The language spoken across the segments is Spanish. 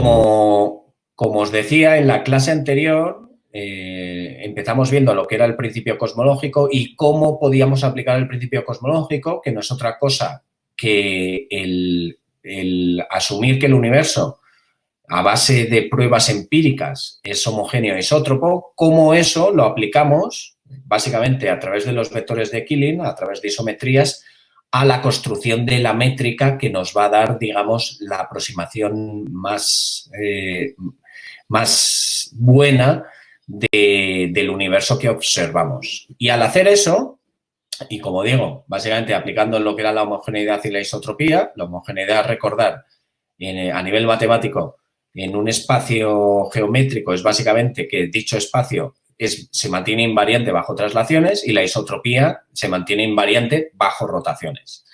Como os decía, en la clase anterior empezamos viendo lo que era el principio cosmológico y cómo podíamos aplicar el principio cosmológico, que no es otra cosa que el asumir que el universo, a base de pruebas empíricas, es homogéneo e isótropo, cómo eso lo aplicamos básicamente a través de los vectores de Killing, a través de isometrías, a la construcción de la métrica que nos va a dar, digamos, la aproximación más buena del universo que observamos. Y al hacer eso, y como digo, básicamente aplicando lo que era la homogeneidad y la isotropía, la homogeneidad, recordar, a nivel matemático, en un espacio geométrico es básicamente que dicho espacio se mantiene invariante bajo traslaciones y la isotropía se mantiene invariante bajo rotaciones.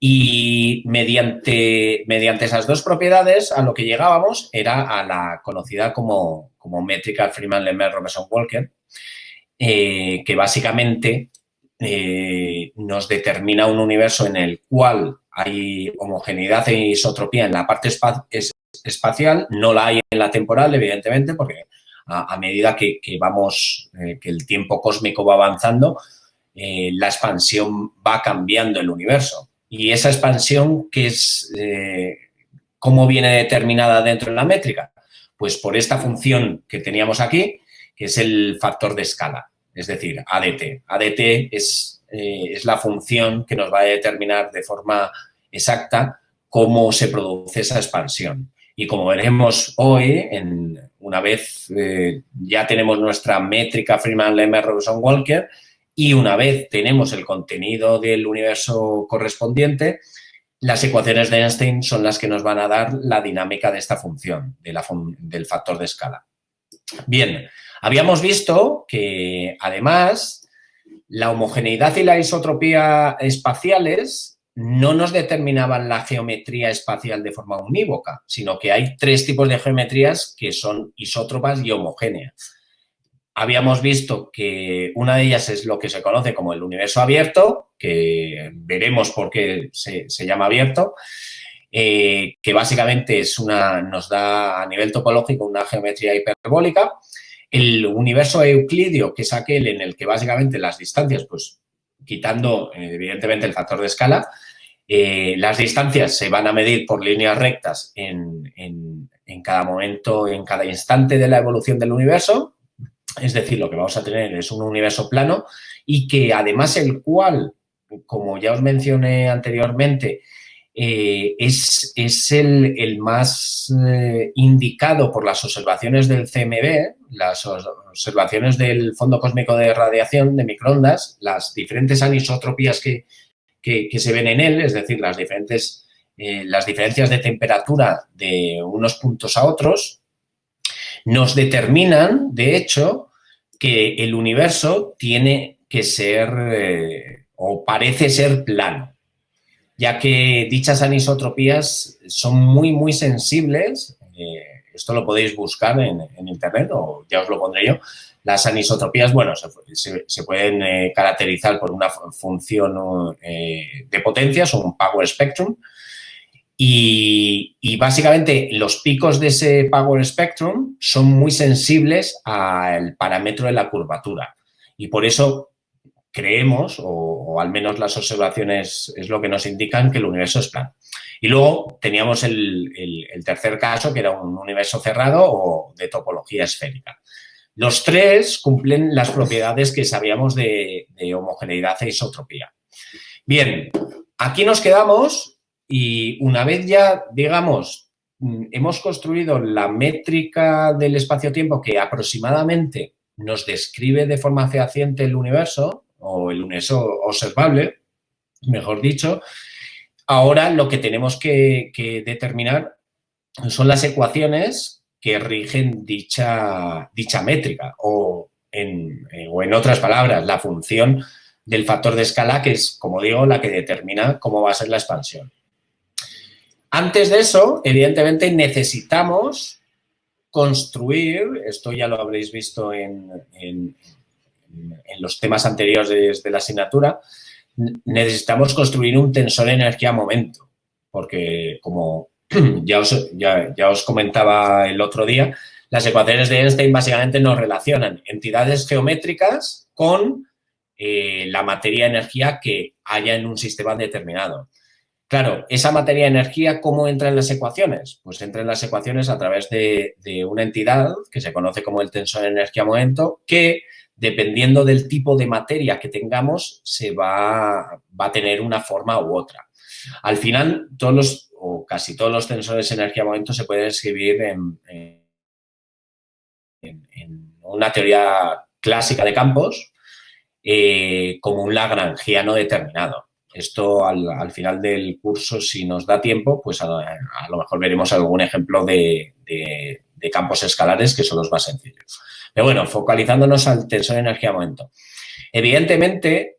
Y mediante esas dos propiedades a lo que llegábamos era a la conocida como métrica Freeman-Lemaitre-Robinson-Walker, que básicamente nos determina un universo en el cual hay homogeneidad e isotropía en la parte espacial, no la hay en la temporal, evidentemente, porque a medida que vamos, que el tiempo cósmico va avanzando, la expansión va cambiando el universo. Y esa expansión, que es ¿cómo viene determinada dentro de la métrica? Pues por esta función que teníamos aquí, que es el factor de escala, es decir, ADT. ADT es la función que nos va a determinar de forma exacta cómo se produce esa expansión. Y como veremos hoy, una vez ya tenemos nuestra métrica Freeman-Lemaitre-Robinson-Walker y una vez tenemos el contenido del universo correspondiente, las ecuaciones de Einstein son las que nos van a dar la dinámica de esta función, del factor de escala. Bien, habíamos visto que además la homogeneidad y la isotropía espaciales no nos determinaban la geometría espacial de forma unívoca, sino que hay tres tipos de geometrías que son isótropas y homogéneas. Habíamos visto que una de ellas es lo que se conoce como el universo abierto, que veremos por qué se llama abierto, que básicamente nos da a nivel topológico una geometría hiperbólica. El universo euclidio, que es aquel en el que básicamente las distancias, pues quitando evidentemente el factor de escala, las distancias se van a medir por líneas rectas en cada momento, en cada instante de la evolución del universo. Es decir, lo que vamos a tener es un universo plano y que además el cual, como ya os mencioné anteriormente, es el más indicado por las observaciones del CMB, las observaciones del Fondo Cósmico de Radiación de Microondas, las diferentes anisotropías que se ven en él, es decir, las diferencias de temperatura de unos puntos a otros, nos determinan, de hecho, que el universo tiene que ser o parece ser plano, ya que dichas anisotropías son muy, muy sensibles. Esto lo podéis buscar en internet o ya os lo pondré yo. Las anisotropías, bueno, se pueden caracterizar por una función de potencias o un power spectrum. Y básicamente los picos de ese power spectrum son muy sensibles al parámetro de la curvatura. Y por eso creemos, o al menos las observaciones es lo que nos indican, que el universo es plano. Y luego teníamos el tercer caso, que era un universo cerrado o de topología esférica. Los tres cumplen las propiedades que sabíamos de homogeneidad e isotropía. Bien, aquí nos quedamos y una vez ya, digamos, hemos construido la métrica del espacio-tiempo que aproximadamente nos describe de forma fehaciente el universo, o el universo observable, mejor dicho, ahora lo que tenemos que determinar son las ecuaciones que rigen dicha métrica o en otras palabras, la función del factor de escala, que es, como digo, la que determina cómo va a ser la expansión. Antes de eso, evidentemente, necesitamos construir, esto ya lo habréis visto en los temas anteriores de la asignatura, necesitamos construir un tensor energía-momento, porque como ya os comentaba el otro día, las ecuaciones de Einstein básicamente nos relacionan entidades geométricas con la materia-energía que haya en un sistema determinado. Claro, esa materia-energía, ¿cómo entra en las ecuaciones? Pues entra en las ecuaciones a través de una entidad que se conoce como el tensor energía-momento, que dependiendo del tipo de materia que tengamos, va a tener una forma u otra. Al final, o casi todos los tensores energía-momento se pueden escribir en una teoría clásica de campos como un lagrangiano determinado. Esto al final del curso, si nos da tiempo, pues a lo mejor veremos algún ejemplo de campos escalares que son los más sencillos. Pero bueno, focalizándonos al tensor de energía-momento. Evidentemente,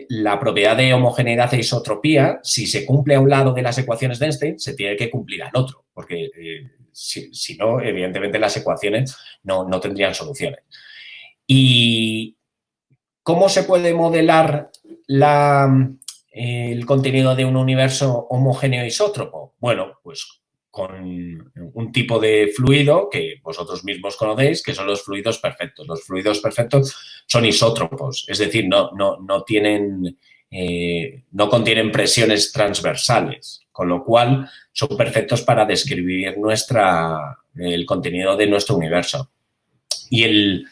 la propiedad de homogeneidad e isotropía, si se cumple a un lado de las ecuaciones de Einstein, se tiene que cumplir al otro, porque si no, evidentemente las ecuaciones no tendrían soluciones. ¿Y cómo se puede modelar el contenido de un universo homogéneo isótropo? Bueno, pues con un tipo de fluido que vosotros mismos conocéis, que son los fluidos perfectos. Los fluidos perfectos son isótropos, es decir, no contienen presiones transversales, con lo cual son perfectos para describir el contenido de nuestro universo. Y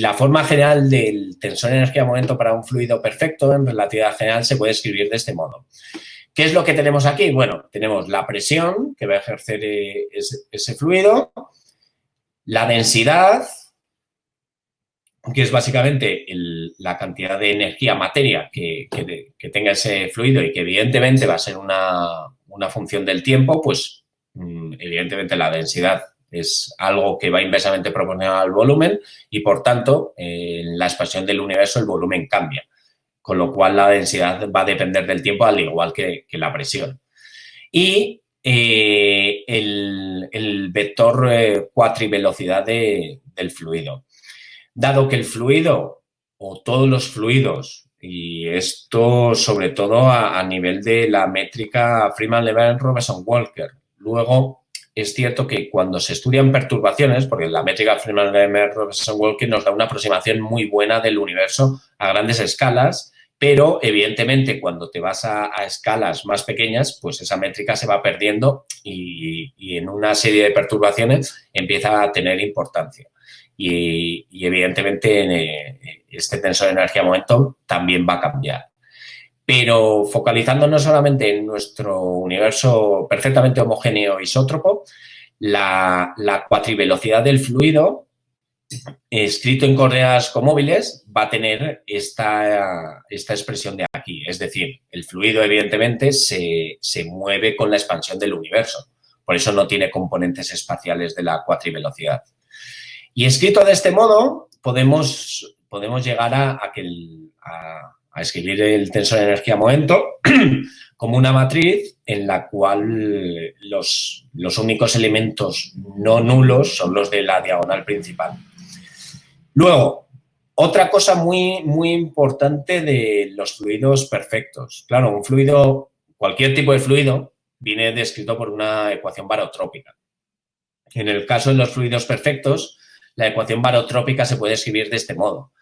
la forma general del tensor energía-momento para un fluido perfecto, en relatividad general, se puede escribir de este modo. ¿Qué es lo que tenemos aquí? Bueno, tenemos la presión que va a ejercer ese fluido, la densidad, que es básicamente la cantidad de energía, materia que tenga ese fluido y que evidentemente va a ser una función del tiempo, pues evidentemente la densidad es algo que va inversamente proporcional al volumen y, por tanto, en la expansión del universo el volumen cambia, con lo cual la densidad va a depender del tiempo al igual que la presión. Y el vector cuatrivelocidad del fluido. Dado que el fluido o todos los fluidos, y esto sobre todo a nivel de la métrica Freeman-Levene-Robinson-Walker, luego es cierto que cuando se estudian perturbaciones, porque la métrica Freeman-Levene-Robinson-Walker nos da una aproximación muy buena del universo a grandes escalas, pero evidentemente cuando te vas a escalas más pequeñas, pues esa métrica se va perdiendo y en una serie de perturbaciones empieza a tener importancia. Y evidentemente este tensor de energía-momento también va a cambiar. Pero focalizándonos solamente en nuestro universo perfectamente homogéneo isótropo, la cuatrivelocidad del fluido, escrito en coordenadas comóviles, va a tener esta expresión de aquí. Es decir, el fluido evidentemente se mueve con la expansión del universo. Por eso no tiene componentes espaciales de la cuatrivelocidad. Y escrito de este modo, podemos llegar a escribir el tensor de energía-momento como una matriz en la cual los únicos elementos no nulos son los de la diagonal principal. Luego, otra cosa muy, muy importante de los fluidos perfectos. Claro, un fluido, cualquier tipo de fluido, viene descrito por una ecuación barotrópica. En el caso de los fluidos perfectos, la ecuación barotrópica se puede escribir de este modo.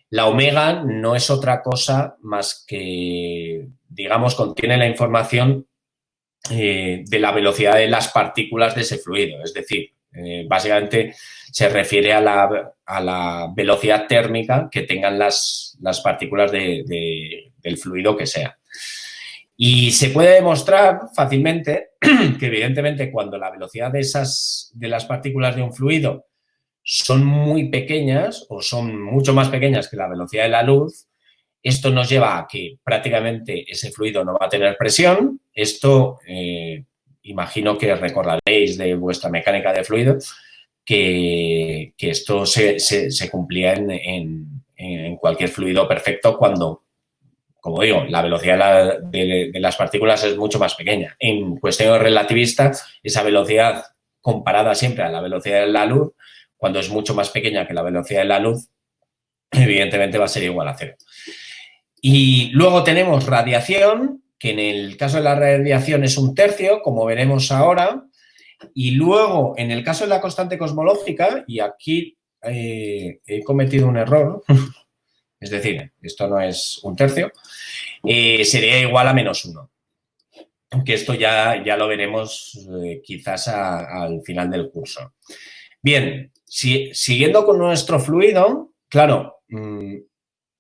La omega no es otra cosa más que, digamos, contiene la información de la velocidad de las partículas de ese fluido. Es decir, básicamente se refiere a la velocidad térmica que tengan las partículas del fluido que sea. Y se puede demostrar fácilmente que, evidentemente, cuando la velocidad de las partículas de un fluido son muy pequeñas o son mucho más pequeñas que la velocidad de la luz, esto nos lleva a que prácticamente ese fluido no va a tener presión. Esto, imagino que recordaréis de vuestra mecánica de fluidos, que esto se cumplía en cualquier fluido perfecto cuando, como digo, la velocidad de las partículas es mucho más pequeña. En cuestiones relativistas, esa velocidad comparada siempre a la velocidad de la luz, cuando es mucho más pequeña que la velocidad de la luz, evidentemente va a ser igual a cero. Y luego tenemos radiación, que en el caso de la radiación es 1/3, como veremos ahora, y luego en el caso de la constante cosmológica, y aquí he cometido un error, es decir, esto no es 1/3, sería igual a -1. Que esto ya lo veremos quizás al final del curso. Bien, siguiendo con nuestro fluido, claro,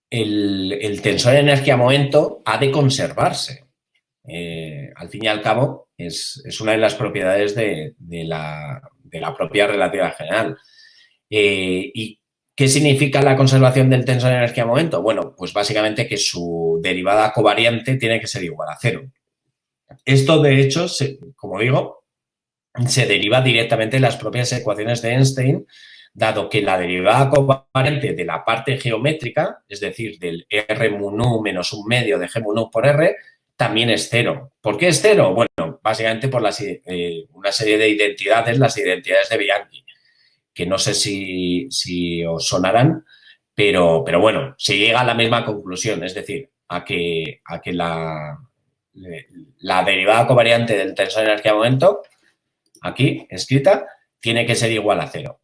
el tensor de energía-momento ha de conservarse. Al fin y al cabo, es una de las propiedades de la propia relatividad general. ¿Y qué significa la conservación del tensor de energía-momento? Bueno, pues básicamente que su derivada covariante tiene que ser igual a 0. Esto, de hecho, como digo, se deriva directamente de las propias ecuaciones de Einstein, dado que la derivada covariante de la parte geométrica, es decir, del R mu nu menos 1/2 de G mu nu por R, también es 0. ¿Por qué es 0? Bueno, básicamente por una serie de identidades, las identidades de Bianchi, que no sé si os sonarán, pero bueno, se llega a la misma conclusión, es decir, a que la derivada covariante del tensor de energía-momento, aquí escrita, tiene que ser igual a 0.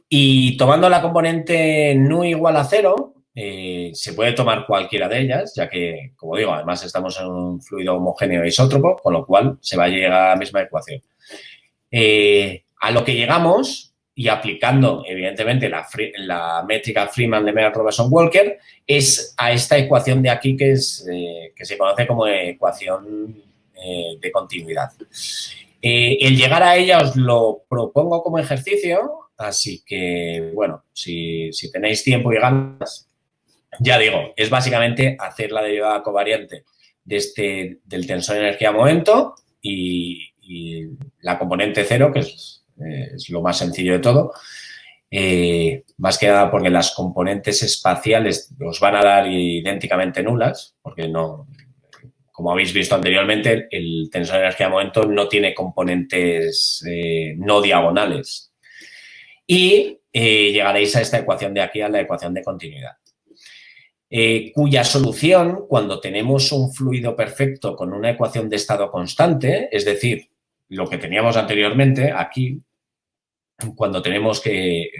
Y tomando la componente nu igual a 0, se puede tomar cualquiera de ellas, ya que, como digo, además estamos en un fluido homogéneo isótropo, con lo cual se va a llegar a la misma ecuación. A lo que llegamos, y aplicando, evidentemente, la métrica Freeman de Robertson-Walker, es a esta ecuación de aquí que se conoce como ecuación de continuidad. El llegar a ella os lo propongo como ejercicio, así que, bueno, si tenéis tiempo y ganas, ya digo, es básicamente hacer la derivada covariante del tensor de energía-momento y la componente 0, que es lo más sencillo de todo, más que nada porque las componentes espaciales os van a dar idénticamente nulas, porque no, como habéis visto anteriormente, el tensor de energía-momento no tiene componentes no diagonales. Y llegaréis a esta ecuación de aquí, a la ecuación de continuidad. Cuya solución, cuando tenemos un fluido perfecto con una ecuación de estado constante, es decir, lo que teníamos anteriormente, aquí, cuando tenemos que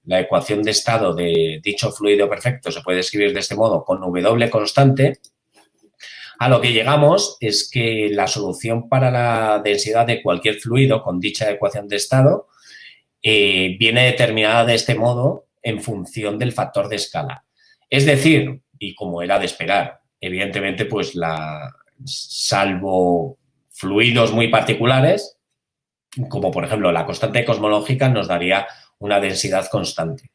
la ecuación de estado de dicho fluido perfecto se puede escribir de este modo con W constante, a lo que llegamos es que la solución para la densidad de cualquier fluido con dicha ecuación de estado viene determinada de este modo en función del factor de escala. Es decir, y como era de esperar, evidentemente, pues salvo fluidos muy particulares, como por ejemplo la constante cosmológica nos daría una densidad constante.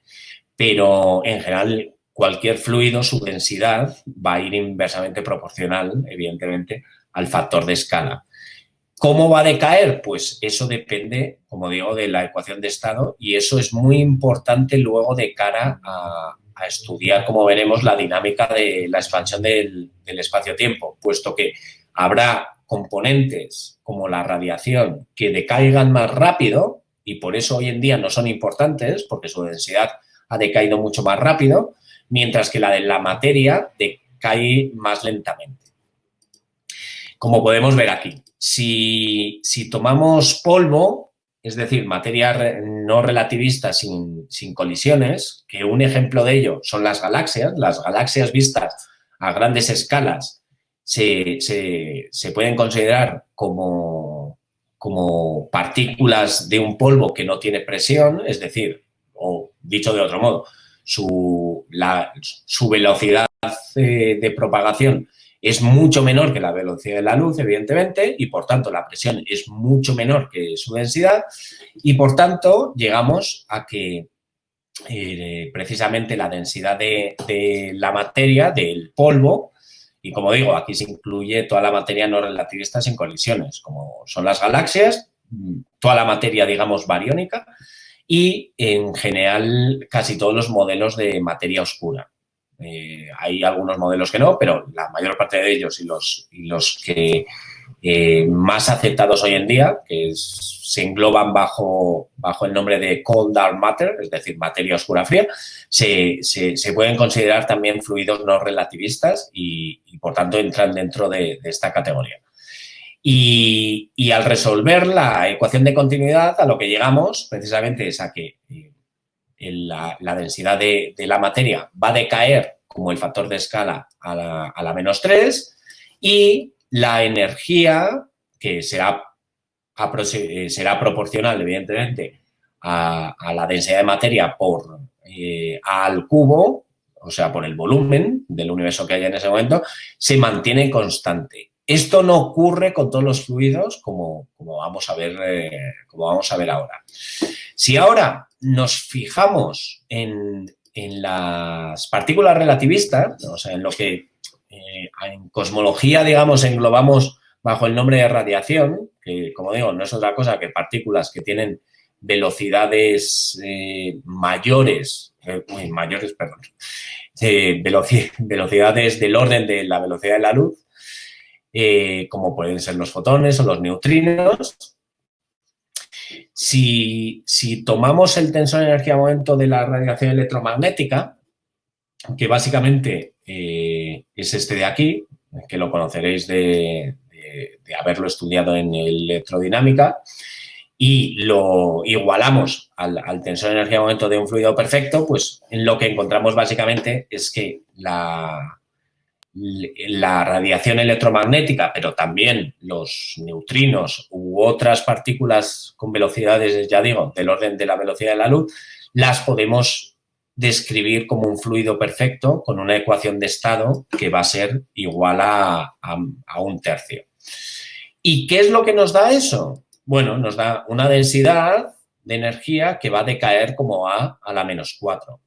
Pero en general cualquier fluido, su densidad va a ir inversamente proporcional, evidentemente, al factor de escala. ¿Cómo va a decaer? Pues eso depende, como digo, de la ecuación de estado y eso es muy importante luego de cara a estudiar, como veremos, la dinámica de la expansión del espacio-tiempo, puesto que habrá componentes como la radiación que decaigan más rápido y por eso hoy en día no son importantes porque su densidad ha decaído mucho más rápido, mientras que la de la materia decae más lentamente. Como podemos ver aquí, si tomamos polvo, es decir, materia no relativista sin colisiones, que un ejemplo de ello son las galaxias vistas a grandes escalas se pueden considerar como partículas de un polvo que no tiene presión, es decir, o dicho de otro modo, su velocidad de propagación es mucho menor que la velocidad de la luz, evidentemente, y por tanto la presión es mucho menor que su densidad y por tanto llegamos a que precisamente la densidad de la materia, del polvo, y como digo, aquí se incluye toda la materia no relativista sin colisiones, como son las galaxias, toda la materia, digamos, bariónica y, en general, casi todos los modelos de materia oscura. Hay algunos modelos que no, pero la mayor parte de ellos y los que más aceptados hoy en día, que se engloban bajo el nombre de Cold Dark Matter, es decir, materia oscura fría, se pueden considerar también fluidos no relativistas y por tanto entran dentro de esta categoría. Y al resolver la ecuación de continuidad, a lo que llegamos precisamente es a que la densidad de la materia va a decaer como el factor de escala a la -3 y la energía, que será proporcional, evidentemente, a la densidad de materia por A al cubo, o sea, por el volumen del universo que haya en ese momento, se mantiene constante. Esto no ocurre con todos los fluidos, como vamos a ver ahora. Si ahora nos fijamos en las partículas relativistas, o sea, en lo que en cosmología, digamos, englobamos bajo el nombre de radiación, que, como digo, no es otra cosa que partículas que tienen velocidades velocidades del orden de la velocidad de la luz, como pueden ser los fotones o los neutrinos. Si tomamos el tensor de energía-momento de la radiación electromagnética, que básicamente es este de aquí, que lo conoceréis de haberlo estudiado en electrodinámica, y lo igualamos al tensor de energía-momento de un fluido perfecto, pues lo que encontramos básicamente es que la radiación electromagnética, pero también los neutrinos u otras partículas con velocidades, ya digo, del orden de la velocidad de la luz, las podemos describir como un fluido perfecto con una ecuación de estado que va a ser igual a 1/3. ¿Y qué es lo que nos da eso? Bueno, nos da una densidad de energía que va a decaer como a la -4.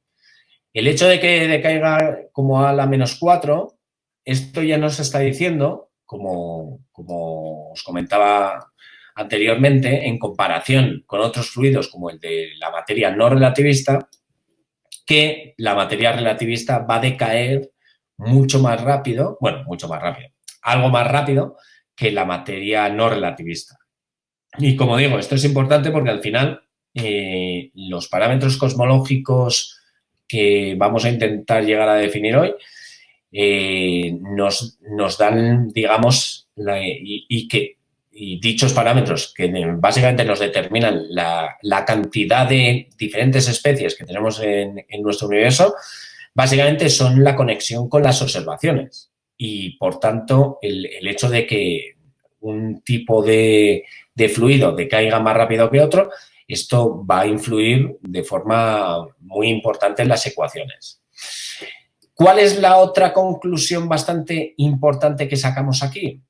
El hecho de que decaiga como a la -4, esto ya nos está diciendo, como os comentaba anteriormente, en comparación con otros fluidos como el de la materia no relativista, que la materia relativista va a decaer mucho más rápido, algo más rápido que la materia no relativista. Y como digo, esto es importante porque al final los parámetros cosmológicos que vamos a intentar llegar a definir hoy nos dan, digamos, y dichos parámetros que básicamente nos determinan la cantidad de diferentes especies que tenemos en nuestro universo, básicamente son la conexión con las observaciones. Y, por tanto, el hecho de que un tipo de fluido decaiga más rápido que otro, esto va a influir de forma muy importante en las ecuaciones. ¿Cuál es la otra conclusión bastante importante que sacamos aquí?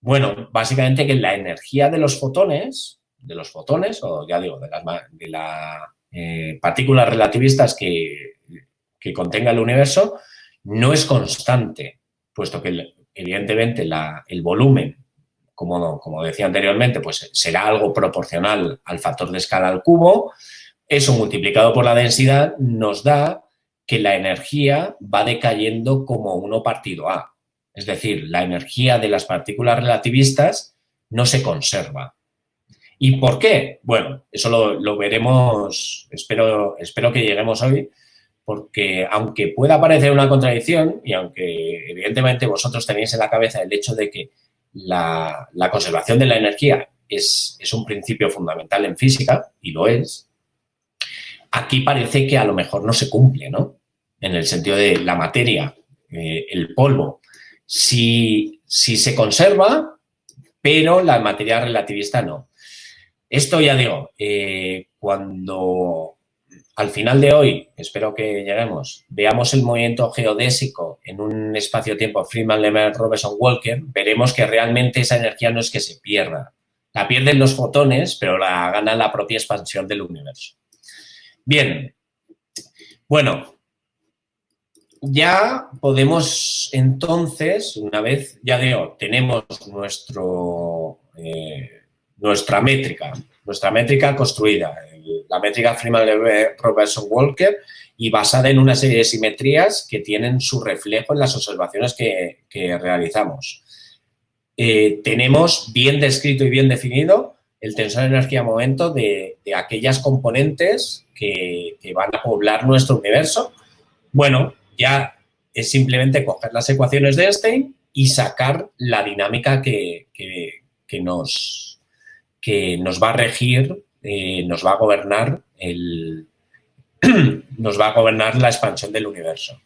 Bueno, básicamente que la energía de los fotones, o ya digo, de las partículas relativistas que contenga el universo, no es constante, puesto que evidentemente el volumen, como decía anteriormente, pues será algo proporcional al factor de escala al cubo. Eso multiplicado por la densidad nos da que la energía va decayendo como 1/A. Es decir, la energía de las partículas relativistas no se conserva. ¿Y por qué? Bueno, eso lo veremos, espero que lleguemos hoy, porque aunque pueda parecer una contradicción y aunque evidentemente vosotros tenéis en la cabeza el hecho de que la conservación de la energía es un principio fundamental en física, y lo es, aquí parece que a lo mejor no se cumple, ¿no? En el sentido de la materia, el polvo, sí se conserva, pero la materia relativista no. Esto ya digo, cuando al final de hoy, espero que lleguemos, veamos el movimiento geodésico en un espacio-tiempo Friedmann-Lemaitre-Robertson-Walker, veremos que realmente esa energía no es que se pierda. La pierden los fotones, pero la gana la propia expansión del universo. Bien, bueno, ya podemos entonces, una vez, ya digo, tenemos nuestra métrica construida, la métrica Friedmann-Robertson-Walker, y basada en una serie de simetrías que tienen su reflejo en las observaciones que realizamos. tenemos bien descrito y bien definido el tensor energía-momento de aquellas componentes que van a poblar nuestro universo. Bueno, ya es simplemente coger las ecuaciones de Einstein y sacar la dinámica que nos va a regir, nos va a gobernar nos va a gobernar la expansión del universo.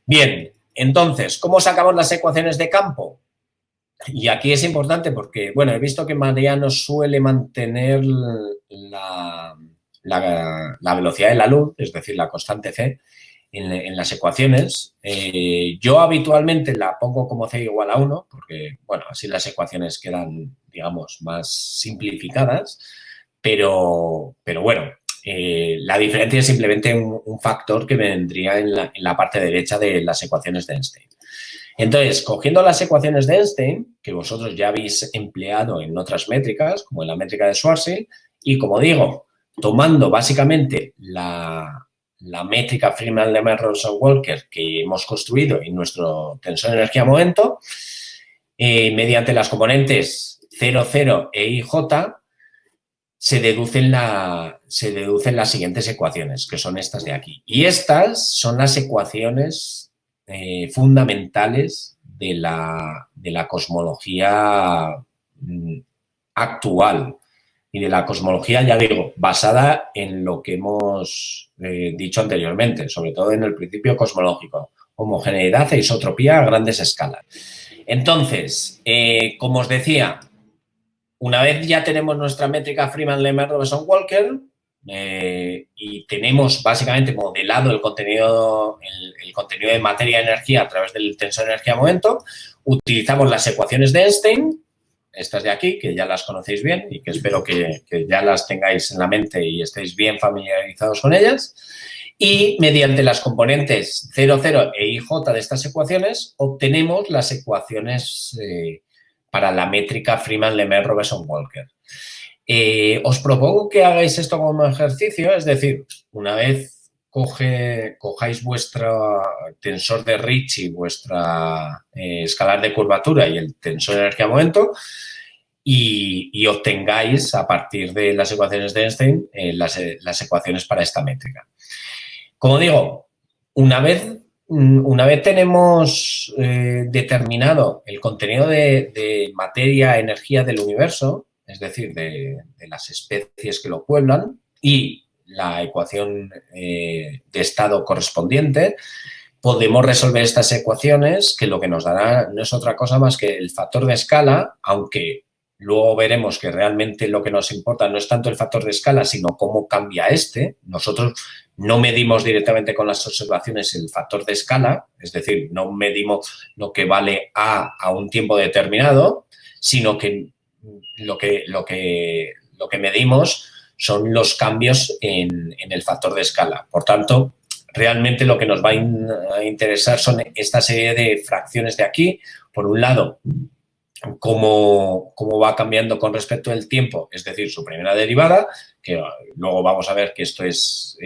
Bien, entonces, ¿cómo sacamos las ecuaciones de campo? Y aquí es importante porque, bueno, he visto que Mariano suele mantener la velocidad de la luz, es decir, la constante c, en las ecuaciones. Yo habitualmente la pongo como c igual a 1, porque, bueno, así las ecuaciones quedan, digamos, más simplificadas, pero bueno, la diferencia es simplemente un factor que vendría en la parte derecha de las ecuaciones de Einstein. Entonces, cogiendo las ecuaciones de Einstein, que vosotros ya habéis empleado en otras métricas, como en la métrica de Schwarzschild, y como digo, tomando básicamente la métrica Freeman-Lemaitre-Robinson-Walker que hemos construido en nuestro tensor de energía-momento, mediante las componentes 0, 0 e IJ, se deducen las siguientes ecuaciones, que son estas de aquí. Y estas son las ecuaciones fundamentales de la cosmología actual y de la cosmología, ya digo, basada en lo que hemos dicho anteriormente, sobre todo en el principio cosmológico, homogeneidad e isotropía a grandes escalas. Entonces, como os decía, una vez ya tenemos nuestra métrica Freeman-Lemaitre-Robinson-Walker, y tenemos básicamente modelado el contenido de materia y energía a través del tensor de energía-momento, utilizamos las ecuaciones de Einstein, estas de aquí, que ya las conocéis bien y que espero que ya las tengáis en la mente y estéis bien familiarizados con ellas, y mediante las componentes 0, 0 e IJ de estas ecuaciones obtenemos las ecuaciones para la métrica Freeman-Lemaitre-Robinson-Walker. Os propongo que hagáis esto como ejercicio, es decir, una vez cojáis vuestro tensor de Ricci, vuestra escalar de curvatura y el tensor de energía-momento y obtengáis a partir de las ecuaciones de Einstein las ecuaciones para esta métrica. Como digo, una vez tenemos determinado el contenido de materia, energía del universo, es decir, de las especies que lo pueblan, y la ecuación de estado correspondiente, podemos resolver estas ecuaciones que lo que nos dará no es otra cosa más que el factor de escala, aunque luego veremos que realmente lo que nos importa no es tanto el factor de escala, sino cómo cambia este. Nosotros no medimos directamente con las observaciones el factor de escala, es decir, no medimos lo que vale a un tiempo determinado, sino que lo que medimos son los cambios en el factor de escala. Por tanto, realmente lo que nos va a interesar son esta serie de fracciones de aquí. Por un lado, cómo va cambiando con respecto al tiempo, es decir, su primera derivada, que luego vamos a ver que esto es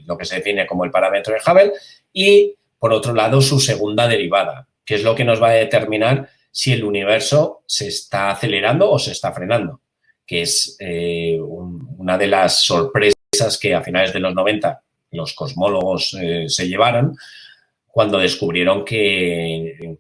lo que se define como el parámetro de Hubble, y, por otro lado, su segunda derivada, que es lo que nos va a determinar si el universo se está acelerando o se está frenando, que es una de las sorpresas que a finales de los 90 los cosmólogos se llevaron cuando descubrieron que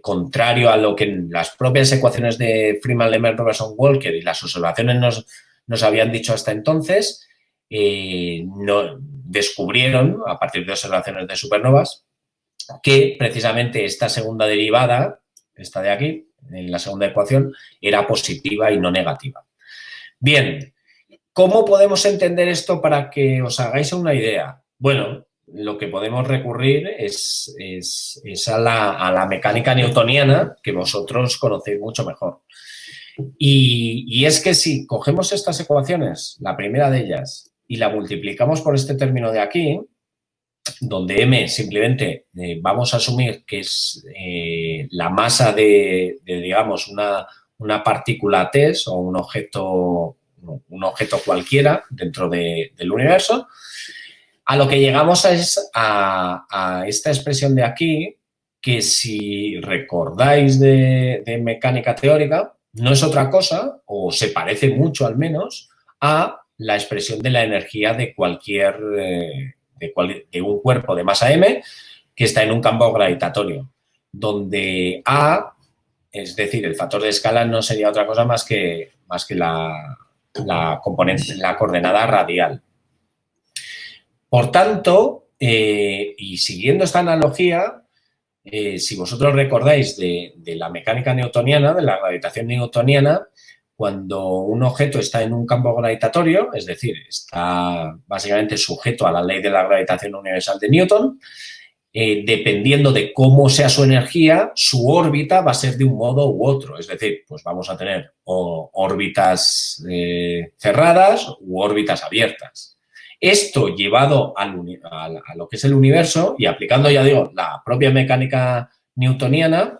contrario a lo que las propias ecuaciones de Freeman-Lemaitre-Robinson-Walker y las observaciones nos habían dicho hasta entonces, descubrieron, a partir de observaciones de supernovas, que precisamente esta segunda derivada, esta de aquí, en la segunda ecuación, era positiva y no negativa. Bien, ¿cómo podemos entender esto para que os hagáis una idea? Bueno, lo que podemos recurrir es a la mecánica newtoniana, que vosotros conocéis mucho mejor. Y es que si cogemos estas ecuaciones, la primera de ellas, y la multiplicamos por este término de aquí, donde m simplemente vamos a asumir que es la masa de digamos, una partícula TESS o un objeto cualquiera dentro del universo, a lo que llegamos es a esta expresión de aquí, que si recordáis de mecánica teórica, no es otra cosa, o se parece mucho al menos, a la expresión de la energía de cualquier, de un cuerpo de masa m que está en un campo gravitatorio, donde A, es decir, el factor de escala no sería otra cosa más que la componente, la coordenada radial. Por tanto, y siguiendo esta analogía, si vosotros recordáis de la mecánica newtoniana, de la gravitación newtoniana, cuando un objeto está en un campo gravitatorio, es decir, está básicamente sujeto a la ley de la gravitación universal de Newton, dependiendo de cómo sea su energía, su órbita va a ser de un modo u otro. Es decir, pues vamos a tener órbitas cerradas u órbitas abiertas. Esto llevado a lo que es el universo y aplicando, ya digo, la propia mecánica newtoniana,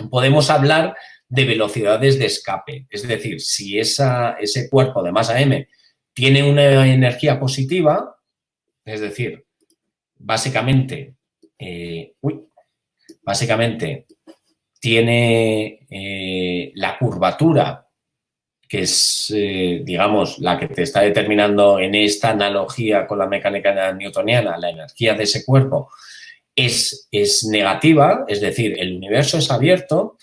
podemos hablar de velocidades de escape. Es decir, si ese cuerpo de masa m tiene una energía positiva, es decir, básicamente tiene la curvatura, que es, digamos, la que te está determinando en esta analogía con la mecánica newtoniana, la energía de ese cuerpo es negativa, es decir, el universo es abierto.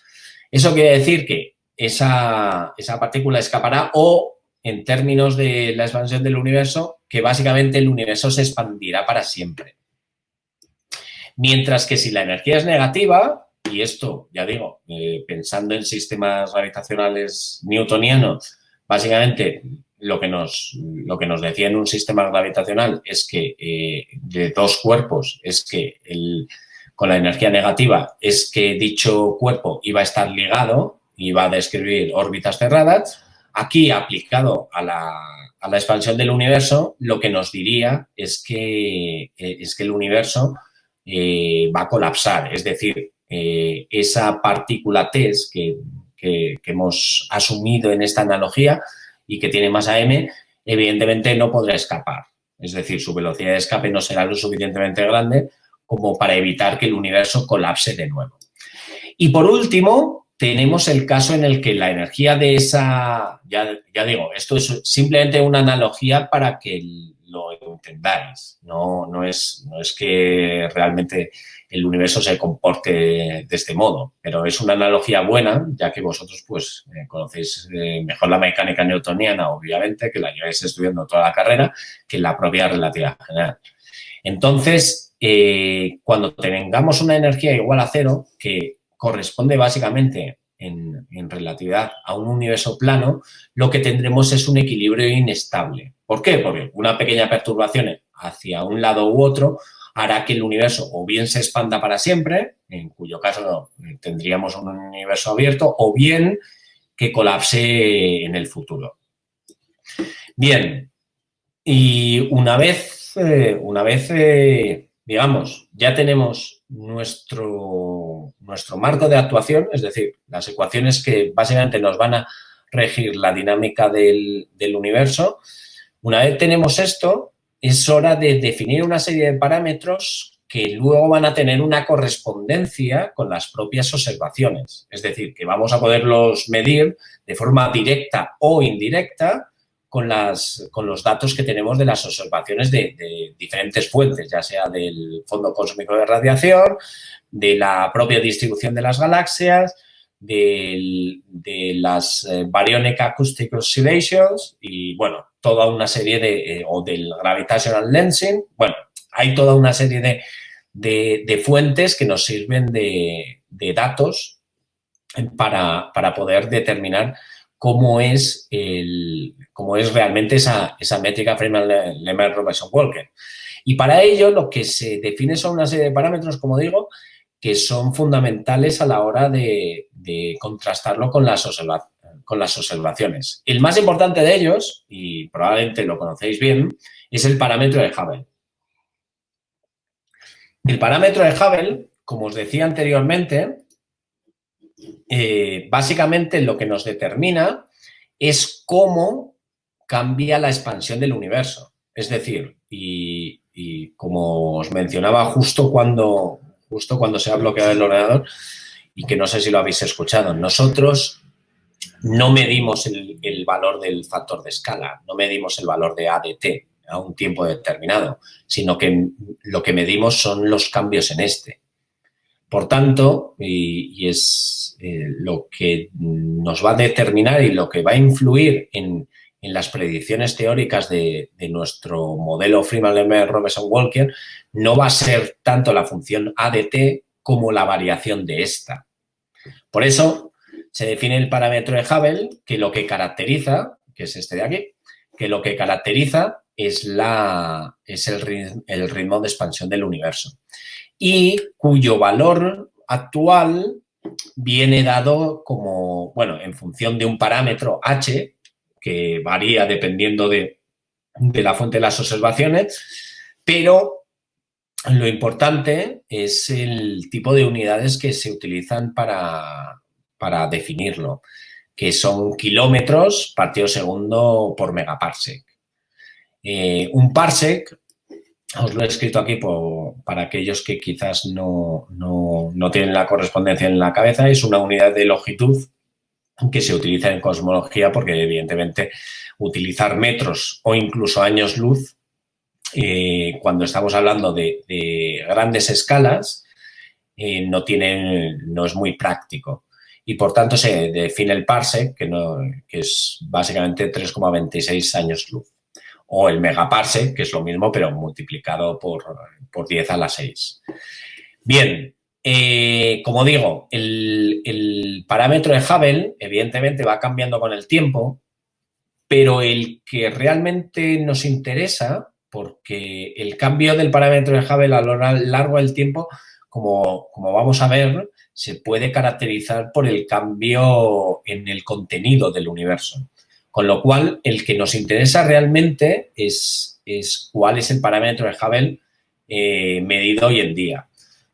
Eso quiere decir que esa partícula escapará o, en términos de la expansión del universo, que básicamente el universo se expandirá para siempre. Mientras que si la energía es negativa, y esto, ya digo, pensando en sistemas gravitacionales newtonianos, básicamente lo que nos decía en un sistema gravitacional es que de dos cuerpos es que con la energía negativa es que dicho cuerpo iba a estar ligado, iba a describir órbitas cerradas. Aquí, aplicado a la expansión del universo, lo que nos diría es que el universo va a colapsar, es decir, esa partícula T que hemos asumido en esta analogía y que tiene masa m, evidentemente no podrá escapar. Es decir, su velocidad de escape no será lo suficientemente grande como para evitar que el universo colapse de nuevo. Y por último, tenemos el caso en el que la energía de esa, ya digo, esto es simplemente una analogía para que lo entendáis. No es que realmente el universo se comporte de este modo, pero es una analogía buena, ya que vosotros pues conocéis mejor la mecánica newtoniana, obviamente, que la lleváis estudiando toda la carrera, que la propia relatividad general. Entonces, cuando tengamos una energía igual a cero, que corresponde básicamente en relatividad a un universo plano, lo que tendremos es un equilibrio inestable. ¿Por qué? Porque una pequeña perturbación hacia un lado u otro hará que el universo o bien se expanda para siempre, en cuyo caso tendríamos un universo abierto, o bien que colapse en el futuro. Bien, y una vez digamos, ya tenemos nuestro marco de actuación, es decir, las ecuaciones que básicamente nos van a regir la dinámica del universo. Una vez tenemos esto, es hora de definir una serie de parámetros que luego van a tener una correspondencia con las propias observaciones. Es decir, que vamos a poderlos medir de forma directa o indirecta con los datos que tenemos de las observaciones de diferentes fuentes, ya sea del fondo cósmico de radiación, de la propia distribución de las galaxias, de las Baryonic Acoustic Oscillations y, bueno, toda una serie o del Gravitational Lensing. Bueno, hay toda una serie de fuentes que nos sirven de datos para poder determinar cómo es realmente esa métrica Feynman-Lemaitre-Robinson-Walker. Y para ello lo que se define son una serie de parámetros, como digo, que son fundamentales a la hora de contrastarlo con las observaciones. El más importante de ellos, y probablemente lo conocéis bien, es el parámetro de Hubble. El parámetro de Hubble, como os decía anteriormente, básicamente lo que nos determina es cómo cambia la expansión del universo. Es decir, y como os mencionaba justo cuando justo cuando se ha bloqueado el ordenador y que no sé si lo habéis escuchado. Nosotros no medimos el valor del factor de escala, no medimos el valor de ADT a un tiempo determinado, sino que lo que medimos son los cambios en este. Por tanto, y es lo que nos va a determinar y lo que va a influir en las predicciones teóricas de nuestro modelo Freeman-Lerner-Robinson-Walker, no va a ser tanto la función ADT como la variación de esta. Por eso se define el parámetro de Hubble, que lo que caracteriza, que es este de aquí, que lo que caracteriza es el ritmo de expansión del universo y cuyo valor actual viene dado como, bueno, en función de un parámetro h, que varía dependiendo de la fuente de las observaciones, pero lo importante es el tipo de unidades que se utilizan para definirlo, que son kilómetros partido segundo por megaparsec. Un parsec, os lo he escrito aquí para aquellos que quizás no tienen la correspondencia en la cabeza, es una unidad de longitud que se utiliza en cosmología porque evidentemente utilizar metros o incluso años luz cuando estamos hablando de grandes escalas no es muy práctico. Y por tanto se define el parsec, que es básicamente 3,26 años luz. O el megaparsec, que es lo mismo, pero multiplicado por 10 a la 6. Bien, como digo, el parámetro de Hubble, evidentemente, va cambiando con el tiempo, pero el que realmente nos interesa, porque el cambio del parámetro de Hubble a lo largo del tiempo, como vamos a ver, se puede caracterizar por el cambio en el contenido del universo. Con lo cual, el que nos interesa realmente es cuál es el parámetro de Hubble medido hoy en día.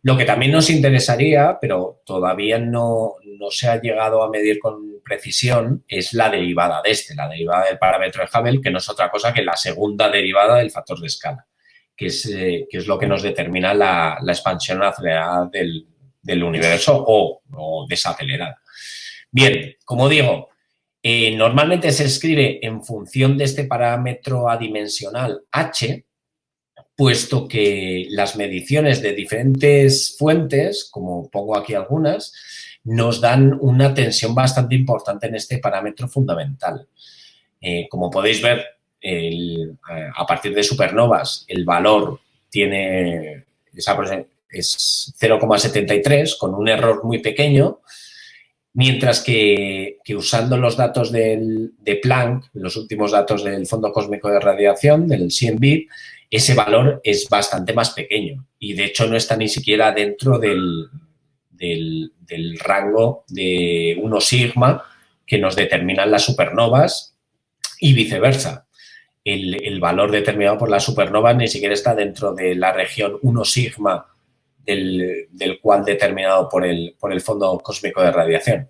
Lo que también nos interesaría, pero todavía no se ha llegado a medir con precisión, es la derivada la derivada del parámetro de Hubble, que no es otra cosa que la segunda derivada del factor de escala, que es lo que nos determina la expansión acelerada del universo o desacelerada. Bien, como digo, normalmente se escribe en función de este parámetro adimensional h, puesto que las mediciones de diferentes fuentes, como pongo aquí algunas, nos dan una tensión bastante importante en este parámetro fundamental. Como podéis ver, a partir de supernovas, el valor es 0,73 con un error muy pequeño, mientras que usando los datos de Planck, los últimos datos del Fondo Cósmico de Radiación, del CMB, ese valor es bastante más pequeño y, de hecho, no está ni siquiera dentro del rango de 1 sigma que nos determinan las supernovas y viceversa. El valor determinado por las supernovas ni siquiera está dentro de la región 1 sigma del cual determinado por el Fondo Cósmico de Radiación.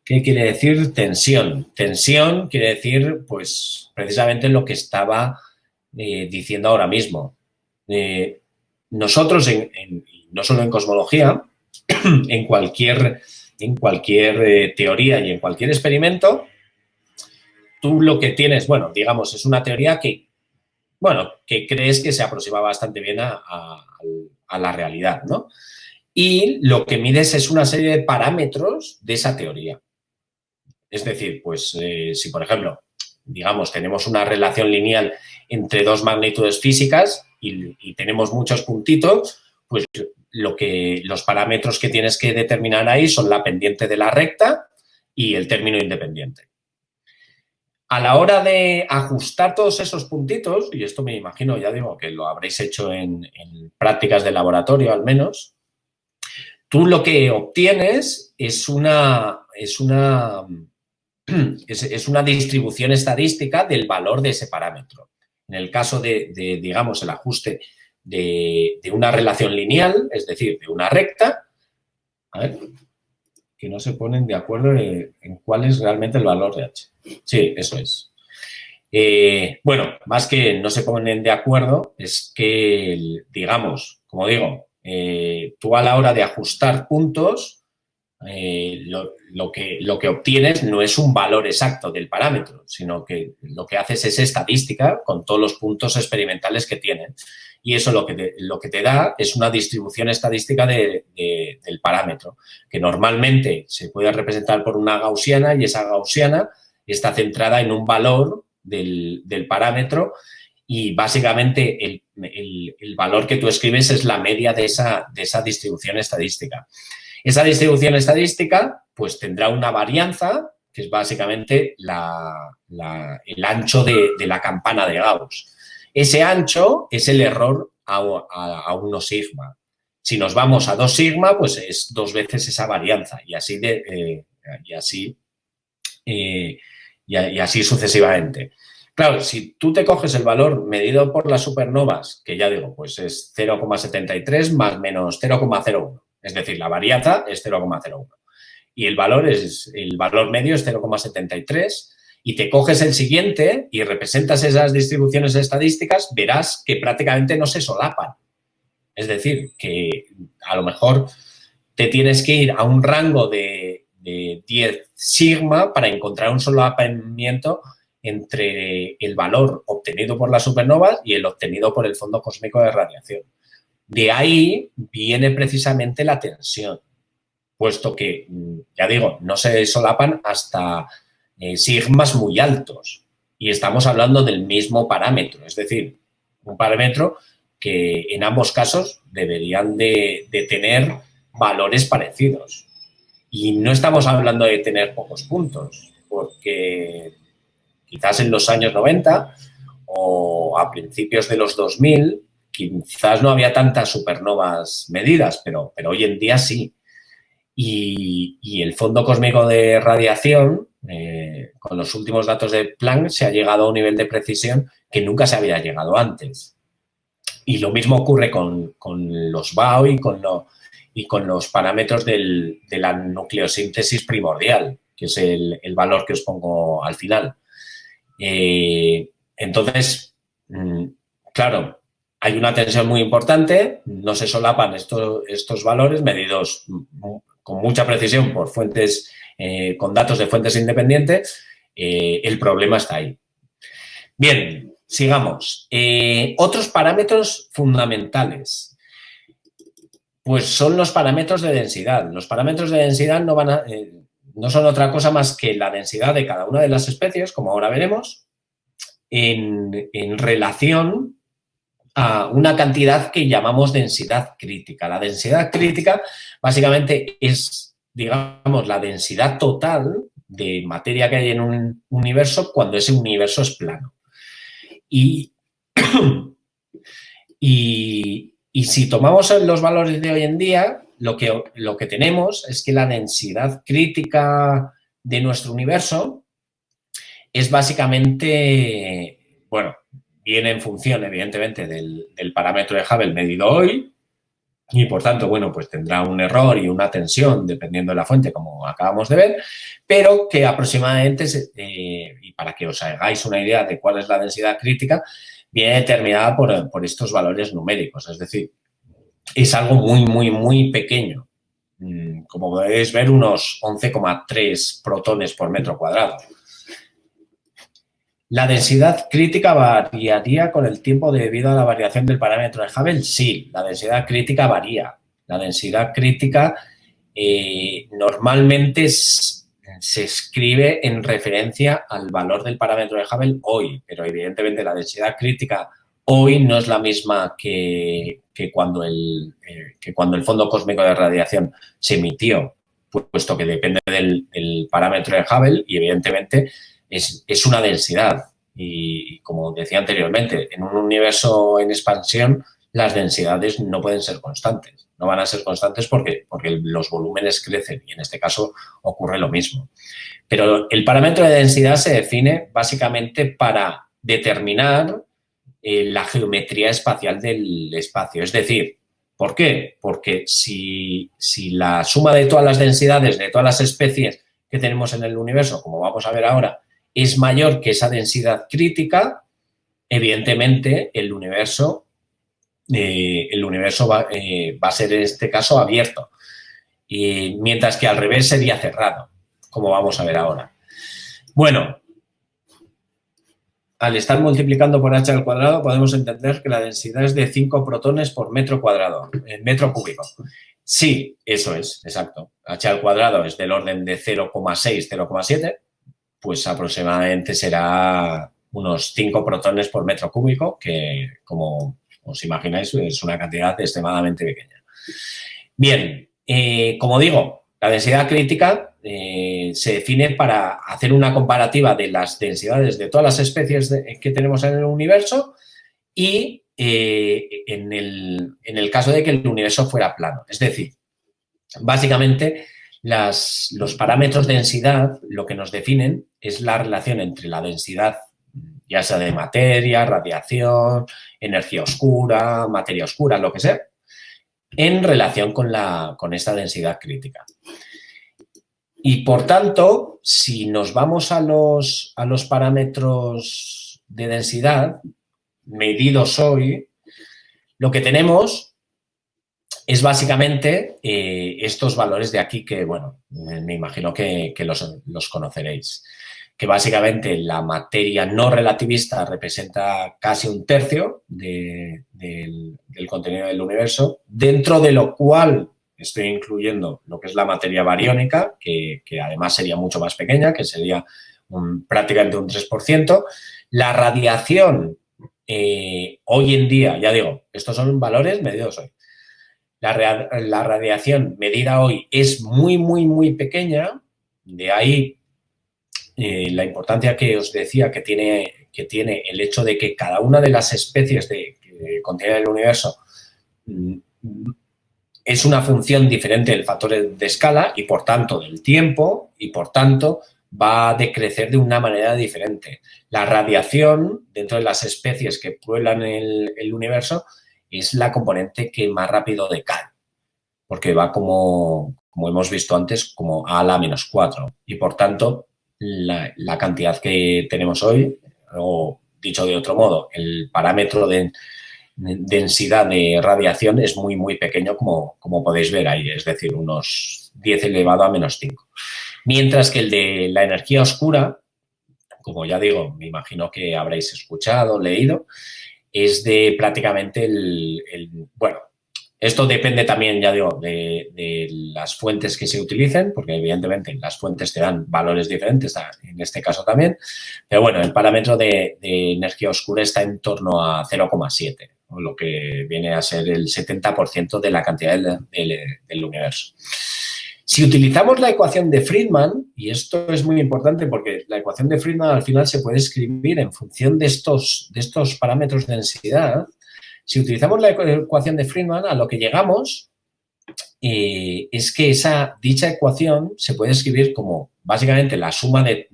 ¿Qué quiere decir tensión? Tensión quiere decir, pues, precisamente lo que estaba diciendo ahora mismo. Nosotros, no solo en cosmología, en cualquier teoría y en cualquier experimento, tú lo que tienes, bueno, digamos, es una teoría que crees que se aproxima bastante bien a la realidad, ¿no? Y lo que mides es una serie de parámetros de esa teoría. Es decir, pues si, por ejemplo, digamos, tenemos una relación lineal entre dos magnitudes físicas y tenemos muchos puntitos, pues los parámetros que tienes que determinar ahí son la pendiente de la recta y el término independiente. A la hora de ajustar todos esos puntitos, y esto me imagino, ya digo, que lo habréis hecho en prácticas de laboratorio al menos, tú lo que obtienes es una distribución estadística del valor de ese parámetro. En el caso de digamos, el ajuste de una relación lineal, es decir, de una recta, a ver, que no se ponen de acuerdo en cuál es realmente el valor de h. Sí, eso es. Bueno, más que no se ponen de acuerdo, es que, digamos, como digo, Tú a la hora de ajustar puntos, lo que obtienes no es un valor exacto del parámetro, sino que lo que haces es estadística con todos los puntos experimentales que tienen. Y eso lo que te da es una distribución estadística del parámetro, que normalmente se puede representar por una gaussiana, y esa gaussiana está centrada en un valor del parámetro, y básicamente el valor que tú escribes es la media de esa distribución estadística. Esa distribución estadística pues tendrá una varianza, que es básicamente el ancho de la campana de Gauss. Ese ancho es el error a 1 sigma. Si nos vamos a 2 sigma, pues es 2 veces esa varianza, y así sucesivamente. Claro, si tú te coges el valor medido por las supernovas, que ya digo, pues es 0,73 más menos 0,01, es decir, la varianza es 0,01 y el valor medio es 0,73, y te coges el siguiente y representas esas distribuciones estadísticas, verás que prácticamente no se solapan. Es decir, que a lo mejor te tienes que ir a un rango de 10 sigma para encontrar un solapamiento entre el valor obtenido por las supernovas y el obtenido por el fondo cósmico de radiación. De ahí viene precisamente la tensión, puesto que, ya digo, no se solapan hasta sigmas muy altos, y estamos hablando del mismo parámetro, es decir, un parámetro que en ambos casos deberían de tener valores parecidos. Y no estamos hablando de tener pocos puntos, porque quizás en los años 90 o a principios de los 2000 quizás no había tantas supernovas medidas, pero hoy en día sí. Y el fondo cósmico de radiación, con los últimos datos de Planck, se ha llegado a un nivel de precisión que nunca se había llegado antes. Y lo mismo ocurre con los BAO y con los parámetros de la nucleosíntesis primordial, que es el valor que os pongo al final. Entonces, claro, hay una tensión muy importante, no se solapan estos valores medidos con mucha precisión por fuentes, con datos de fuentes independientes. El problema está ahí. Bien, sigamos. Otros parámetros fundamentales, pues son los parámetros de densidad. Los parámetros de densidad no son otra cosa más que la densidad de cada una de las especies, como ahora veremos, en relación a una cantidad que llamamos densidad crítica. La densidad crítica básicamente es, digamos, la densidad total de materia que hay en un universo cuando ese universo es plano. Y si tomamos los valores de hoy en día, lo que tenemos es que la densidad crítica de nuestro universo es básicamente, bueno, viene en función, evidentemente, del parámetro de Hubble medido hoy, y, por tanto, bueno, pues tendrá un error y una tensión dependiendo de la fuente, como acabamos de ver, pero que aproximadamente, y para que os hagáis una idea de cuál es la densidad crítica, viene determinada por estos valores numéricos, es decir, es algo muy, muy, muy pequeño. Como podéis ver, unos 11,3 protones por metro cuadrado. ¿La densidad crítica variaría con el tiempo debido a la variación del parámetro de Hubble? Sí, la densidad crítica varía. La densidad crítica normalmente se escribe en referencia al valor del parámetro de Hubble hoy, pero evidentemente la densidad crítica hoy no es la misma que cuando el fondo cósmico de radiación se emitió, puesto que depende del parámetro de Hubble y evidentemente es una densidad. Y como decía anteriormente, en un universo en expansión las densidades no pueden ser constantes. No van a ser constantes porque los volúmenes crecen y en este caso ocurre lo mismo. Pero el parámetro de densidad se define básicamente para determinar la geometría espacial del espacio. Es decir, ¿por qué? Porque si la suma de todas las densidades de todas las especies que tenemos en el universo, como vamos a ver ahora, es mayor que esa densidad crítica, evidentemente el universo el universo va a ser en este caso abierto, y mientras que al revés sería cerrado, como vamos a ver ahora. Bueno, al estar multiplicando por h al cuadrado podemos entender que la densidad es de 5 protones por metro cuadrado, metro cúbico. Sí, eso es, exacto. H al cuadrado es del orden de 0,6, 0,7, pues aproximadamente será unos 5 protones por metro cúbico, que como os imagináis es una cantidad extremadamente pequeña. Bien, como digo, la densidad crítica se define para hacer una comparativa de las densidades de todas las especies que tenemos en el universo y en el caso de que el universo fuera plano. Es decir, básicamente los parámetros de densidad lo que nos definen es la relación entre la densidad, ya sea de materia, radiación, energía oscura, materia oscura, lo que sea, en relación con esta densidad crítica. Y, por tanto, si nos vamos a los parámetros de densidad medidos hoy, lo que tenemos es básicamente estos valores de aquí que, bueno, me imagino que los conoceréis. Que básicamente la materia no relativista representa casi un tercio del contenido del universo, dentro de lo cual estoy incluyendo lo que es la materia bariónica, que además sería mucho más pequeña, que sería prácticamente un 3%. La radiación, hoy en día, ya digo, estos son valores medidos hoy. La radiación medida hoy es muy, muy, muy pequeña, de ahí la importancia que os decía que tiene el hecho de que cada una de las especies que contiene el universo es una función diferente del factor de escala y, por tanto, del tiempo, y, por tanto, va a decrecer de una manera diferente. La radiación, dentro de las especies que pueblan el universo, es la componente que más rápido decae, porque va como hemos visto antes, como a la -4. Y, por tanto, la cantidad que tenemos hoy, o dicho de otro modo, el parámetro de densidad de radiación es muy, muy pequeño, como podéis ver ahí, es decir, unos 10 elevado a -5. Mientras que el de la energía oscura, como ya digo, me imagino que habréis escuchado, leído, es de prácticamente bueno, esto depende también, ya digo, de las fuentes que se utilicen, porque evidentemente las fuentes te dan valores diferentes, en este caso también, pero bueno, el parámetro de energía oscura está en torno a 0,7, lo que viene a ser el 70% de la cantidad del universo. Si utilizamos la ecuación de Friedman, y esto es muy importante porque la ecuación de Friedman al final se puede escribir en función de estos parámetros de densidad. Si utilizamos la ecuación de Friedman, a lo que llegamos es que dicha ecuación se puede escribir como básicamente la suma de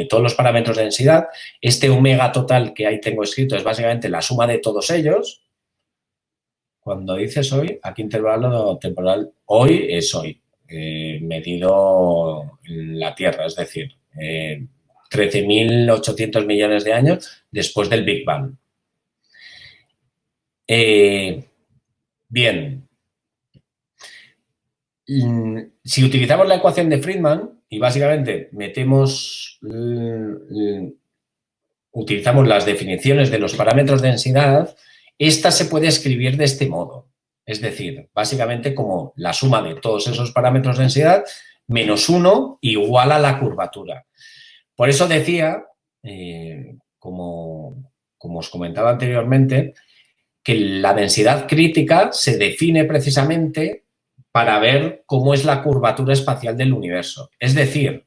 todos los parámetros de densidad. Este omega total que ahí tengo escrito es básicamente la suma de todos ellos. Cuando dices hoy, aquí intervalo temporal, hoy es hoy, medido en la Tierra, es decir, 13.800 millones de años después del Big Bang. Bien. Si utilizamos la ecuación de Friedman y básicamente utilizamos las definiciones de los parámetros de densidad, esta se puede escribir de este modo. Es decir, básicamente como la suma de todos esos parámetros de densidad menos 1 igual a la curvatura. Por eso decía, como os comentaba anteriormente, que la densidad crítica se define precisamente para ver cómo es la curvatura espacial del universo. Es decir,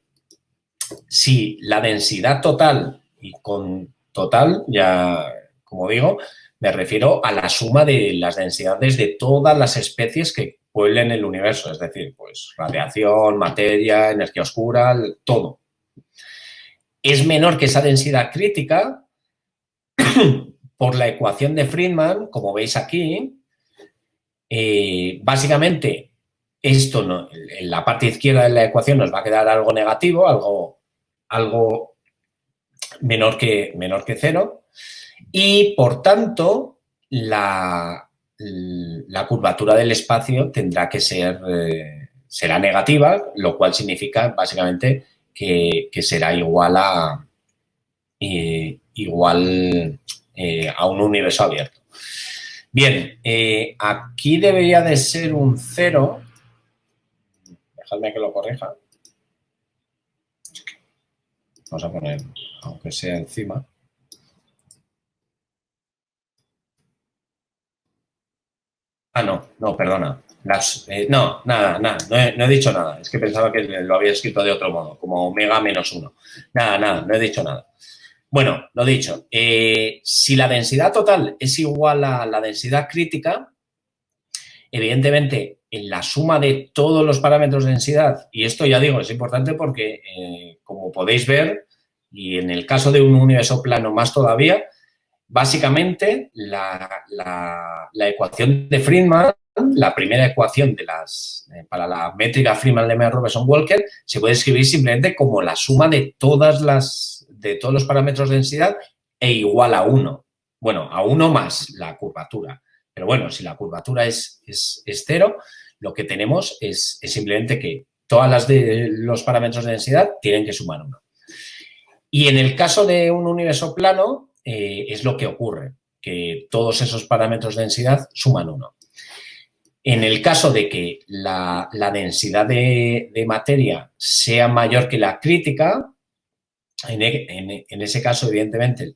si la densidad total, y con total, ya como digo, me refiero a la suma de las densidades de todas las especies que pueblen el universo, es decir, pues radiación, materia, energía oscura, todo. Es menor que esa densidad crítica por la ecuación de Friedman, como veis aquí. Básicamente, esto en la parte izquierda de la ecuación nos va a quedar algo negativo, algo menor que 0. Y, por tanto, la curvatura del espacio tendrá que ser, será negativa, lo cual significa básicamente que será igual a un universo abierto. Bien, aquí debería de ser un 0. Dejadme que lo corrija. Vamos a poner, aunque sea encima. No, perdona. No, nada, no he dicho nada. Es que pensaba que lo había escrito de otro modo, como omega menos 1. Nada, no he dicho nada. Bueno, lo dicho. Si la densidad total es igual a la densidad crítica, evidentemente, en la suma de todos los parámetros de densidad, y esto ya digo, es importante porque, como podéis ver, y en el caso de un universo plano más todavía, básicamente la ecuación de Friedman, la primera ecuación para la métrica Friedman-Lemaitre-Robertson-Walker, se puede escribir simplemente como la suma de todos los parámetros de densidad e igual a 1. Bueno, a 1 más la curvatura. Pero bueno, si la curvatura es 0, lo que tenemos es simplemente que todos los parámetros de densidad tienen que sumar 1. Y en el caso de un universo plano, es lo que ocurre, que todos esos parámetros de densidad suman 1. En el caso de que la densidad de materia sea mayor que la crítica, en ese caso, evidentemente,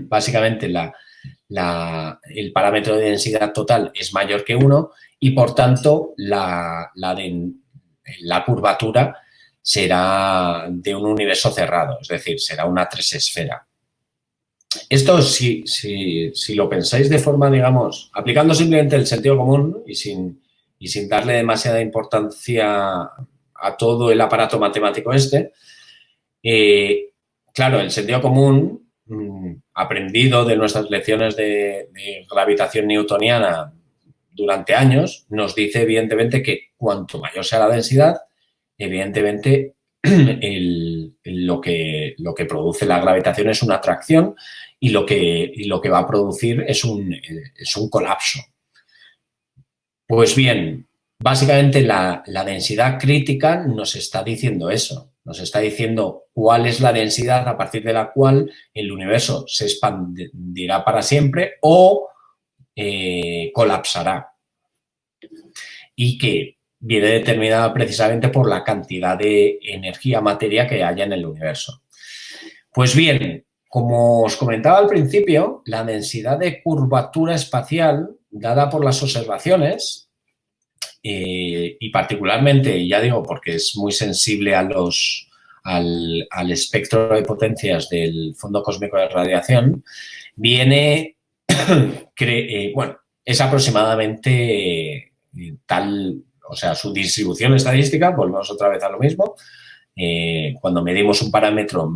básicamente el parámetro de densidad total es mayor que 1 y, por tanto, la curvatura será de un universo cerrado, es decir, será una 3 esfera. Esto, si lo pensáis de forma, digamos, aplicando simplemente el sentido común y sin darle demasiada importancia a todo el aparato matemático claro, el sentido común, aprendido de nuestras lecciones de gravitación newtoniana durante años, nos dice, evidentemente, que cuanto mayor sea la densidad, evidentemente, lo que produce la gravitación es una atracción y lo que va a producir es un colapso. Pues bien, básicamente la densidad crítica nos está diciendo eso. Nos está diciendo cuál es la densidad a partir de la cual el universo se expandirá para siempre o colapsará. Y que viene determinada precisamente por la cantidad de energía-materia que haya en el universo. Pues bien, como os comentaba al principio, la densidad de curvatura espacial dada por las observaciones, y particularmente, ya digo, porque es muy sensible al espectro de potencias del fondo cósmico de radiación, viene, bueno, es aproximadamente tal, o sea, su distribución estadística, volvemos otra vez a lo mismo. Cuando medimos un parámetro,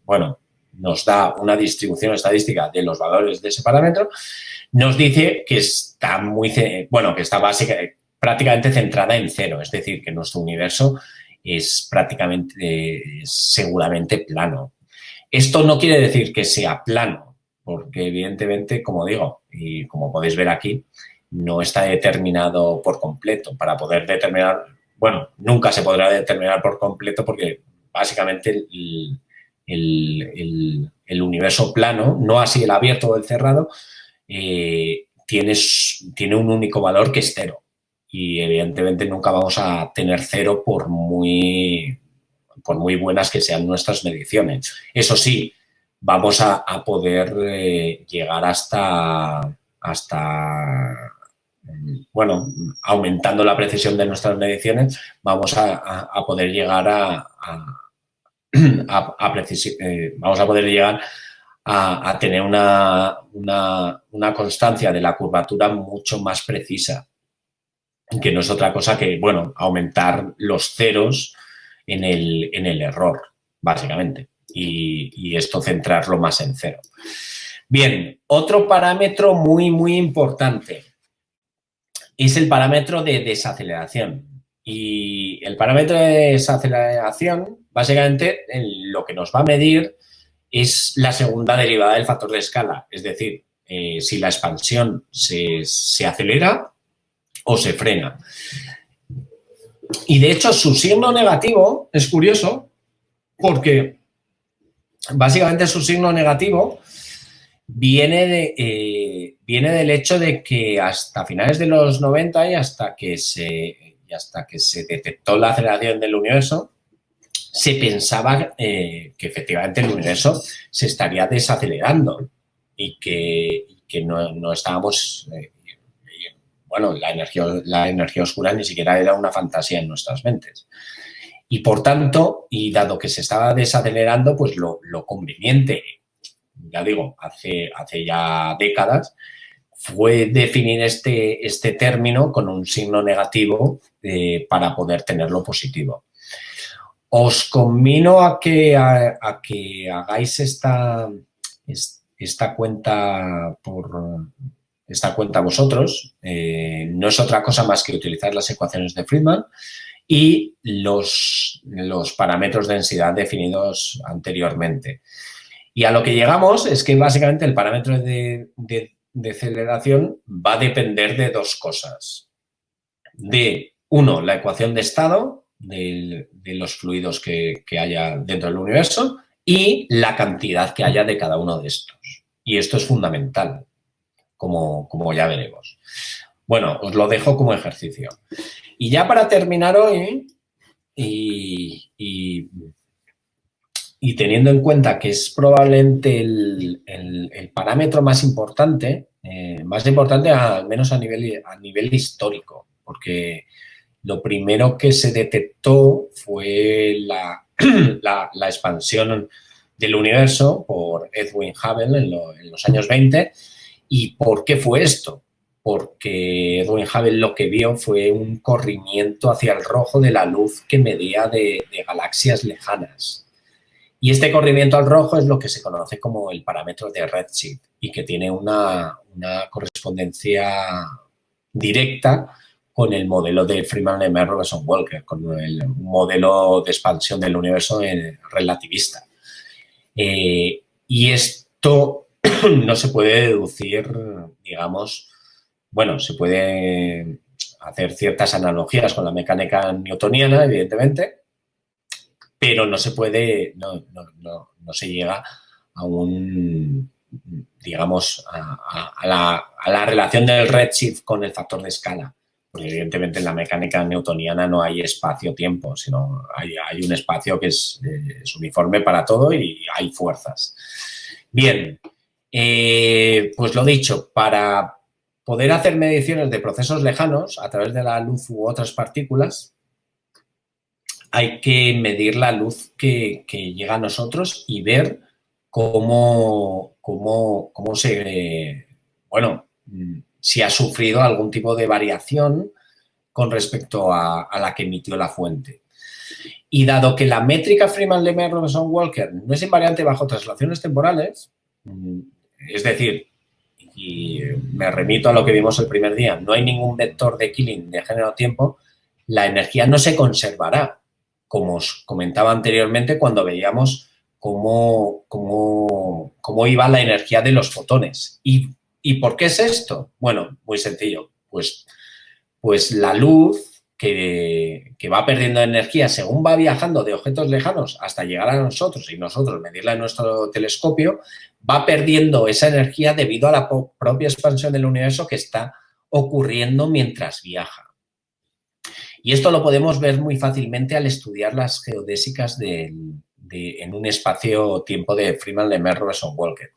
bueno, nos da una distribución estadística de los valores de ese parámetro, nos dice que está que está prácticamente centrada en 0, es decir, que nuestro universo es seguramente plano. Esto no quiere decir que sea plano, porque evidentemente, como digo, y como podéis ver aquí, no está determinado por completo. Para poder determinar, bueno, nunca se podrá determinar por completo porque básicamente el universo plano, no así el abierto o el cerrado, tiene un único valor que es 0. Y evidentemente nunca vamos a tener 0 por muy buenas que sean nuestras mediciones. Eso sí, vamos a poder llegar hasta, bueno, aumentando la precisión de nuestras mediciones, vamos a poder llegar vamos a poder llegar a tener una constancia de la curvatura mucho más precisa, que no es otra cosa que, bueno, aumentar los ceros en el error, básicamente, y esto centrarlo más en 0. Bien, otro parámetro muy, muy importante es el parámetro de desaceleración. Y el parámetro de desaceleración, básicamente, lo que nos va a medir es la segunda derivada del factor de escala, es decir, si la expansión se acelera o se frena. Y de hecho su signo negativo es curioso porque básicamente su signo negativo viene del hecho de que hasta finales de los 90 y hasta que se detectó la aceleración del universo, se pensaba que efectivamente el universo se estaría desacelerando y que no estábamos... bueno, la energía oscura ni siquiera era una fantasía en nuestras mentes. Y por tanto, y dado que se estaba desacelerando, pues lo conveniente, ya digo, hace ya décadas, fue definir este término con un signo negativo para poder tenerlo positivo. Os conmino a que hagáis esta cuenta vosotros. No es otra cosa más que utilizar las ecuaciones de Friedman y los parámetros de densidad definidos anteriormente. Y a lo que llegamos es que básicamente el parámetro de aceleración va a depender de dos cosas. De, uno, la ecuación de estado de los fluidos que haya dentro del universo y la cantidad que haya de cada uno de estos. Y esto es fundamental, como ya veremos. Bueno, os lo dejo como ejercicio. Y ya para terminar hoy, y teniendo en cuenta que es probablemente el parámetro más importante al menos a nivel histórico, porque lo primero que se detectó fue la expansión del universo por Edwin Hubble en los años 20. ¿Y por qué fue esto? Porque Edwin Hubble lo que vio fue un corrimiento hacia el rojo de la luz que medía de galaxias lejanas. Y este corrimiento al rojo es lo que se conoce como el parámetro de redshift y que tiene una correspondencia directa con el modelo de Freeman-Lemaitre-Robertson-Walker, con el modelo de expansión del universo relativista. Y esto no se puede deducir, digamos, bueno, se puede hacer ciertas analogías con la mecánica newtoniana, evidentemente, pero no se puede, no se llega a un, digamos, a la relación del redshift con el factor de escala. Porque evidentemente en la mecánica newtoniana no hay espacio-tiempo, sino hay un espacio que es uniforme para todo y hay fuerzas. Bien, pues lo dicho, para poder hacer mediciones de procesos lejanos a través de la luz u otras partículas, hay que medir la luz que llega a nosotros y ver cómo se, bueno, si ha sufrido algún tipo de variación con respecto a la que emitió la fuente. Y dado que la métrica Freeman-Lemaitre-Robertson-Walker no es invariante bajo traslaciones temporales, es decir, y me remito a lo que vimos el primer día, no hay ningún vector de Killing de género-tiempo, la energía no se conservará, como os comentaba anteriormente cuando veíamos cómo iba la energía de los fotones. ¿Y por qué es esto? Bueno, muy sencillo. Pues la luz que va perdiendo energía según va viajando de objetos lejanos hasta llegar a nosotros y nosotros medirla en nuestro telescopio, va perdiendo esa energía debido a la propia expansión del universo que está ocurriendo mientras viaja. Y esto lo podemos ver muy fácilmente al estudiar las geodésicas en un espacio-tiempo de Freeman-Lemaitre-Robertson-Walker.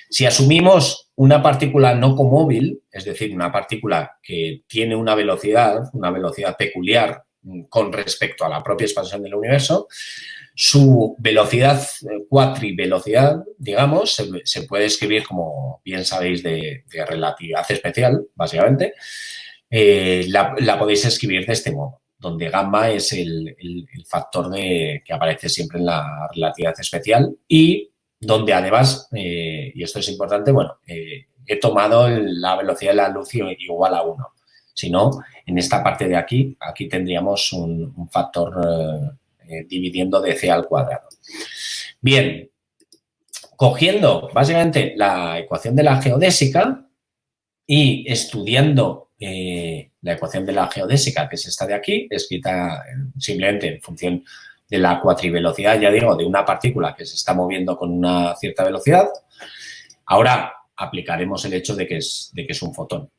Si asumimos una partícula no comóvil, es decir, una partícula que tiene una velocidad peculiar con respecto a la propia expansión del universo, su velocidad, cuatrivelocidad, digamos, se puede escribir, como bien sabéis, de relatividad especial, básicamente. La podéis escribir de este modo, donde gamma es el factor que aparece siempre en la relatividad especial y donde además, y esto es importante, bueno, he tomado la velocidad de la luz igual a 1. Si no, en esta parte de aquí tendríamos un factor dividiendo de c al cuadrado. Bien, cogiendo básicamente la ecuación de la geodésica y estudiando la ecuación de la geodésica, que es esta de aquí, escrita simplemente en función de la cuatrivelocidad, ya digo, de una partícula que se está moviendo con una cierta velocidad. Ahora aplicaremos el hecho de que es un fotón.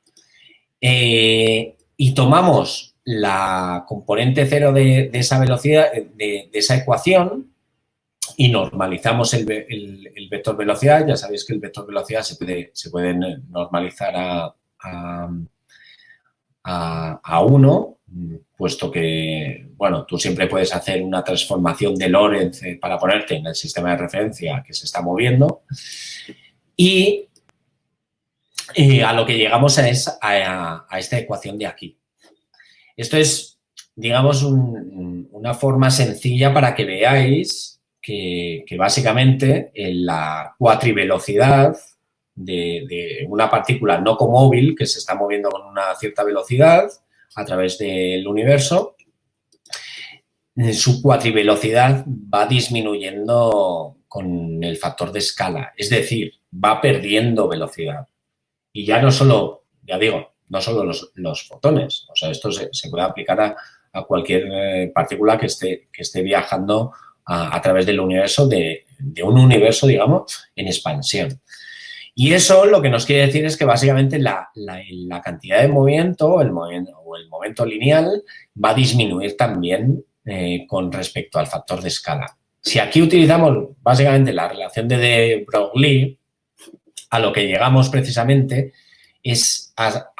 Y tomamos la componente cero de esa velocidad, de esa ecuación, y normalizamos el vector velocidad. Ya sabéis que el vector velocidad se puede normalizar a 1, puesto que, bueno, tú siempre puedes hacer una transformación de Lorentz para ponerte en el sistema de referencia que se está moviendo. Y a lo que llegamos es a esta ecuación de aquí. Esto es, digamos, una forma sencilla para que veáis que básicamente la cuatrivelocidad de una partícula no comóvil que se está moviendo con una cierta velocidad a través del universo, su cuatrivelocidad va disminuyendo con el factor de escala, es decir, va perdiendo velocidad. Y ya no solo, ya digo, no solo los fotones, o sea, esto se puede aplicar a cualquier partícula que esté viajando a través del universo, de un universo, digamos, en expansión. Y eso lo que nos quiere decir es que básicamente la cantidad de movimiento o el momento lineal va a disminuir también con respecto al factor de escala. Si aquí utilizamos básicamente la relación de de Broglie, a lo que llegamos precisamente es a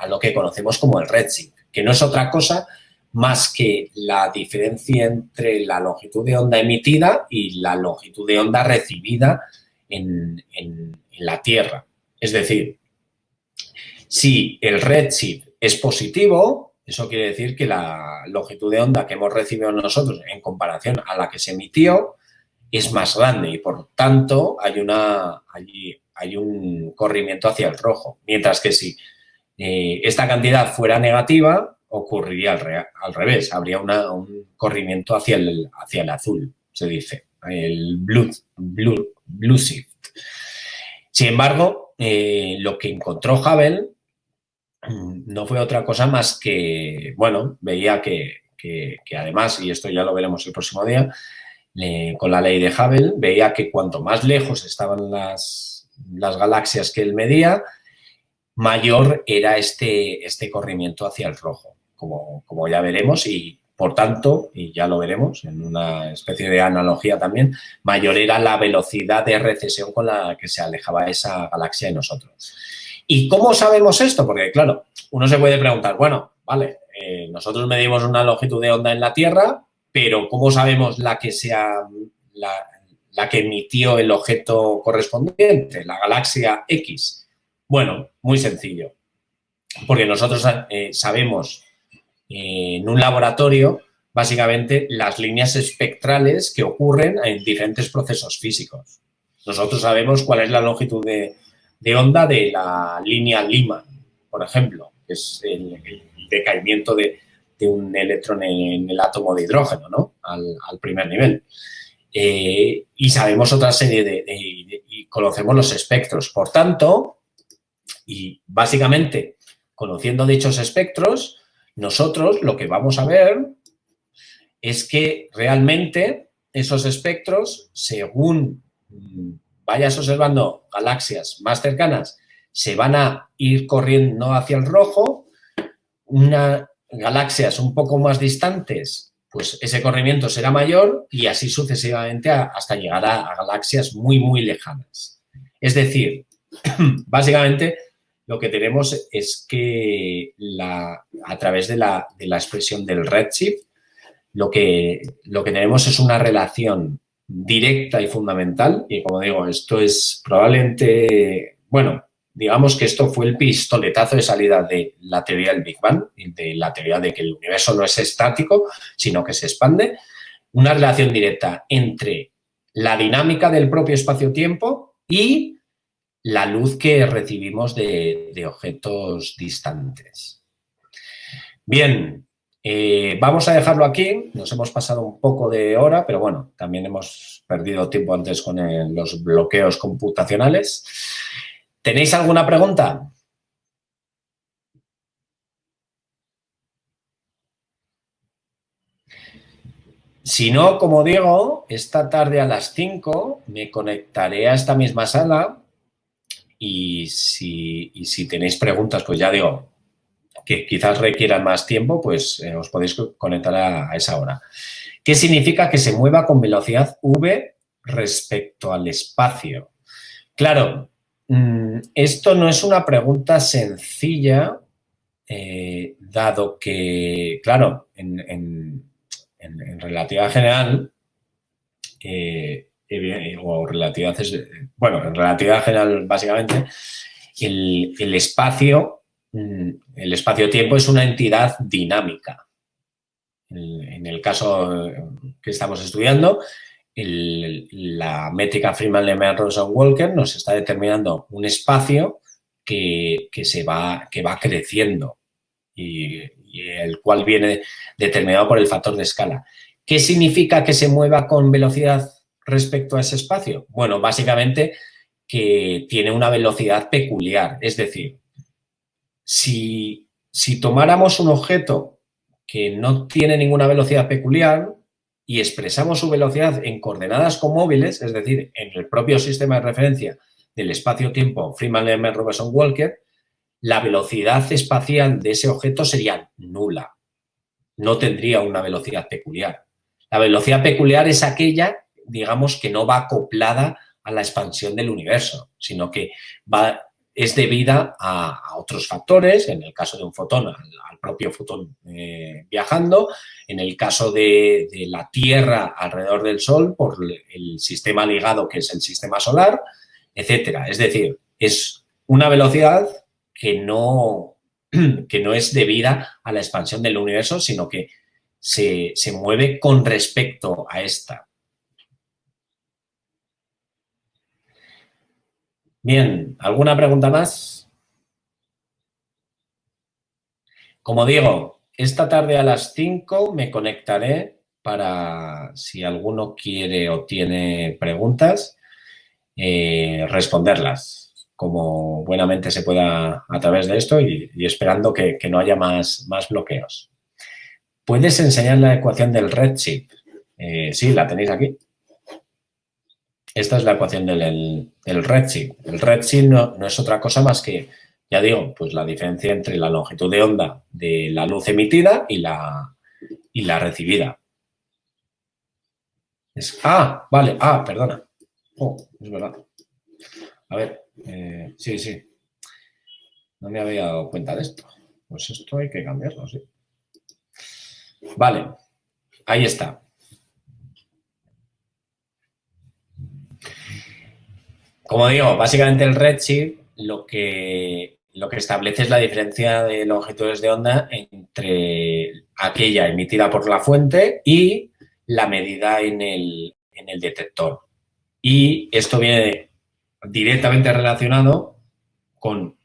lo que conocemos como el redshift, que no es otra cosa más que la diferencia entre la longitud de onda emitida y la longitud de onda recibida en la Tierra. Es decir, si el redshift es positivo, eso quiere decir que la longitud de onda que hemos recibido nosotros en comparación a la que se emitió es más grande y, por tanto, hay un corrimiento hacia el rojo. Mientras que si esta cantidad fuera negativa, ocurriría al revés. Habría un corrimiento hacia el azul, se dice, el blue shift. Sin embargo, lo que encontró Hubble no fue otra cosa más que, bueno, veía que además, y esto ya lo veremos el próximo día, con la ley de Hubble, veía que cuanto más lejos estaban las galaxias que él medía, mayor era este corrimiento hacia el rojo, como ya veremos, y por tanto, y ya lo veremos en una especie de analogía también, mayor era la velocidad de recesión con la que se alejaba esa galaxia de nosotros. ¿Y cómo sabemos esto? Porque, claro, uno se puede preguntar, bueno, vale, nosotros medimos una longitud de onda en la Tierra, pero ¿cómo sabemos la que emitió el objeto correspondiente, la galaxia X? Bueno, muy sencillo, porque nosotros sabemos en un laboratorio básicamente las líneas espectrales que ocurren en diferentes procesos físicos. Nosotros sabemos cuál es la longitud de onda de la línea Lyman, por ejemplo, que es el decaimiento de un electrón en el átomo de hidrógeno, ¿no? Al primer nivel. Y sabemos otra serie y conocemos los espectros. Por tanto, y básicamente conociendo dichos espectros, nosotros lo que vamos a ver es que realmente esos espectros, según vayas observando galaxias más cercanas, se van a ir corriendo hacia el rojo. Galaxias un poco más distantes, pues ese corrimiento será mayor y así sucesivamente hasta llegar a galaxias muy, muy lejanas. Es decir, básicamente lo que tenemos es que a través de la expresión del redshift, lo que tenemos es una relación directa y fundamental, y como digo, esto es probablemente, bueno, digamos que esto fue el pistoletazo de salida de la teoría del Big Bang, de la teoría de que el universo no es estático, sino que se expande, una relación directa entre la dinámica del propio espacio-tiempo y la luz que recibimos de objetos distantes. Bien, Vamos a dejarlo aquí. Nos hemos pasado un poco de hora, pero bueno, también hemos perdido tiempo antes con los bloqueos computacionales. ¿Tenéis alguna pregunta? Si no, como digo, esta tarde a las 5 me conectaré a esta misma sala y si tenéis preguntas, pues ya digo, que quizás requieran más tiempo, pues os podéis conectar a esa hora. ¿Qué significa que se mueva con velocidad v respecto al espacio? Claro, esto no es una pregunta sencilla, dado que, claro, en relatividad general, o relatividad, bueno, en relatividad general, básicamente, el espacio-tiempo es una entidad dinámica. En el caso que estamos estudiando, la métrica Freeman-Lehmann-Rosen-Walker nos está determinando un espacio que va creciendo y el cual viene determinado por el factor de escala. ¿Qué significa que se mueva con velocidad respecto a ese espacio? Bueno, básicamente que tiene una velocidad peculiar. Es decir, si tomáramos un objeto que no tiene ninguna velocidad peculiar y expresamos su velocidad en coordenadas comóviles, es decir, en el propio sistema de referencia del espacio-tiempo Freeman-Lehmann-Robertson-Walker, la velocidad espacial de ese objeto sería nula. No tendría una velocidad peculiar. La velocidad peculiar es aquella, digamos, que no va acoplada a la expansión del universo, sino que es debida a otros factores, en el caso de un fotón, al propio fotón viajando, en el caso de la Tierra alrededor del Sol, por el sistema ligado que es el sistema solar, etcétera. Es decir, es una velocidad que no es debida a la expansión del universo, sino que se mueve con respecto a esta. Bien, ¿alguna pregunta más? Como digo, esta tarde a las 5 me conectaré para, si alguno quiere o tiene preguntas, responderlas como buenamente se pueda a través de esto y esperando que no haya más bloqueos. ¿Puedes enseñar la ecuación del redshift? Sí, la tenéis aquí. Esta es la ecuación del redshift. El redshift no es otra cosa más que, ya digo, pues la diferencia entre la longitud de onda de la luz emitida y la recibida. Vale. Perdona. Es verdad. A ver, sí. No me había dado cuenta de esto. Pues esto hay que cambiarlo, sí. Vale, ahí está. Como digo, básicamente el redshift lo que establece es la diferencia de longitudes de onda entre aquella emitida por la fuente y la medida en el detector. Y esto viene directamente relacionado con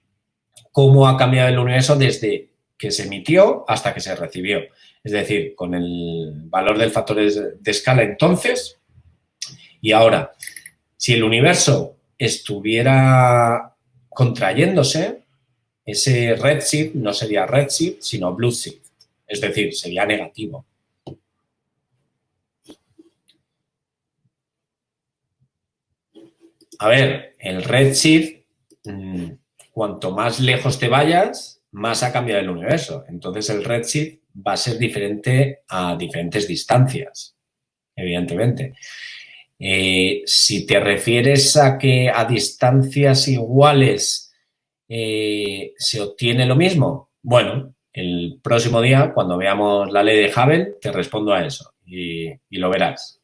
cómo ha cambiado el universo desde que se emitió hasta que se recibió. Es decir, con el valor del factor de escala entonces y ahora. Si el universo estuviera contrayéndose, ese redshift no sería redshift, sino blueshift. Es decir, sería negativo. A ver, el redshift, cuanto más lejos te vayas, más ha cambiado el universo. Entonces, el redshift va a ser diferente a diferentes distancias, evidentemente. Si te refieres a que a distancias iguales se obtiene lo mismo, bueno, el próximo día, cuando veamos la ley de Hubble, te respondo a eso y lo verás.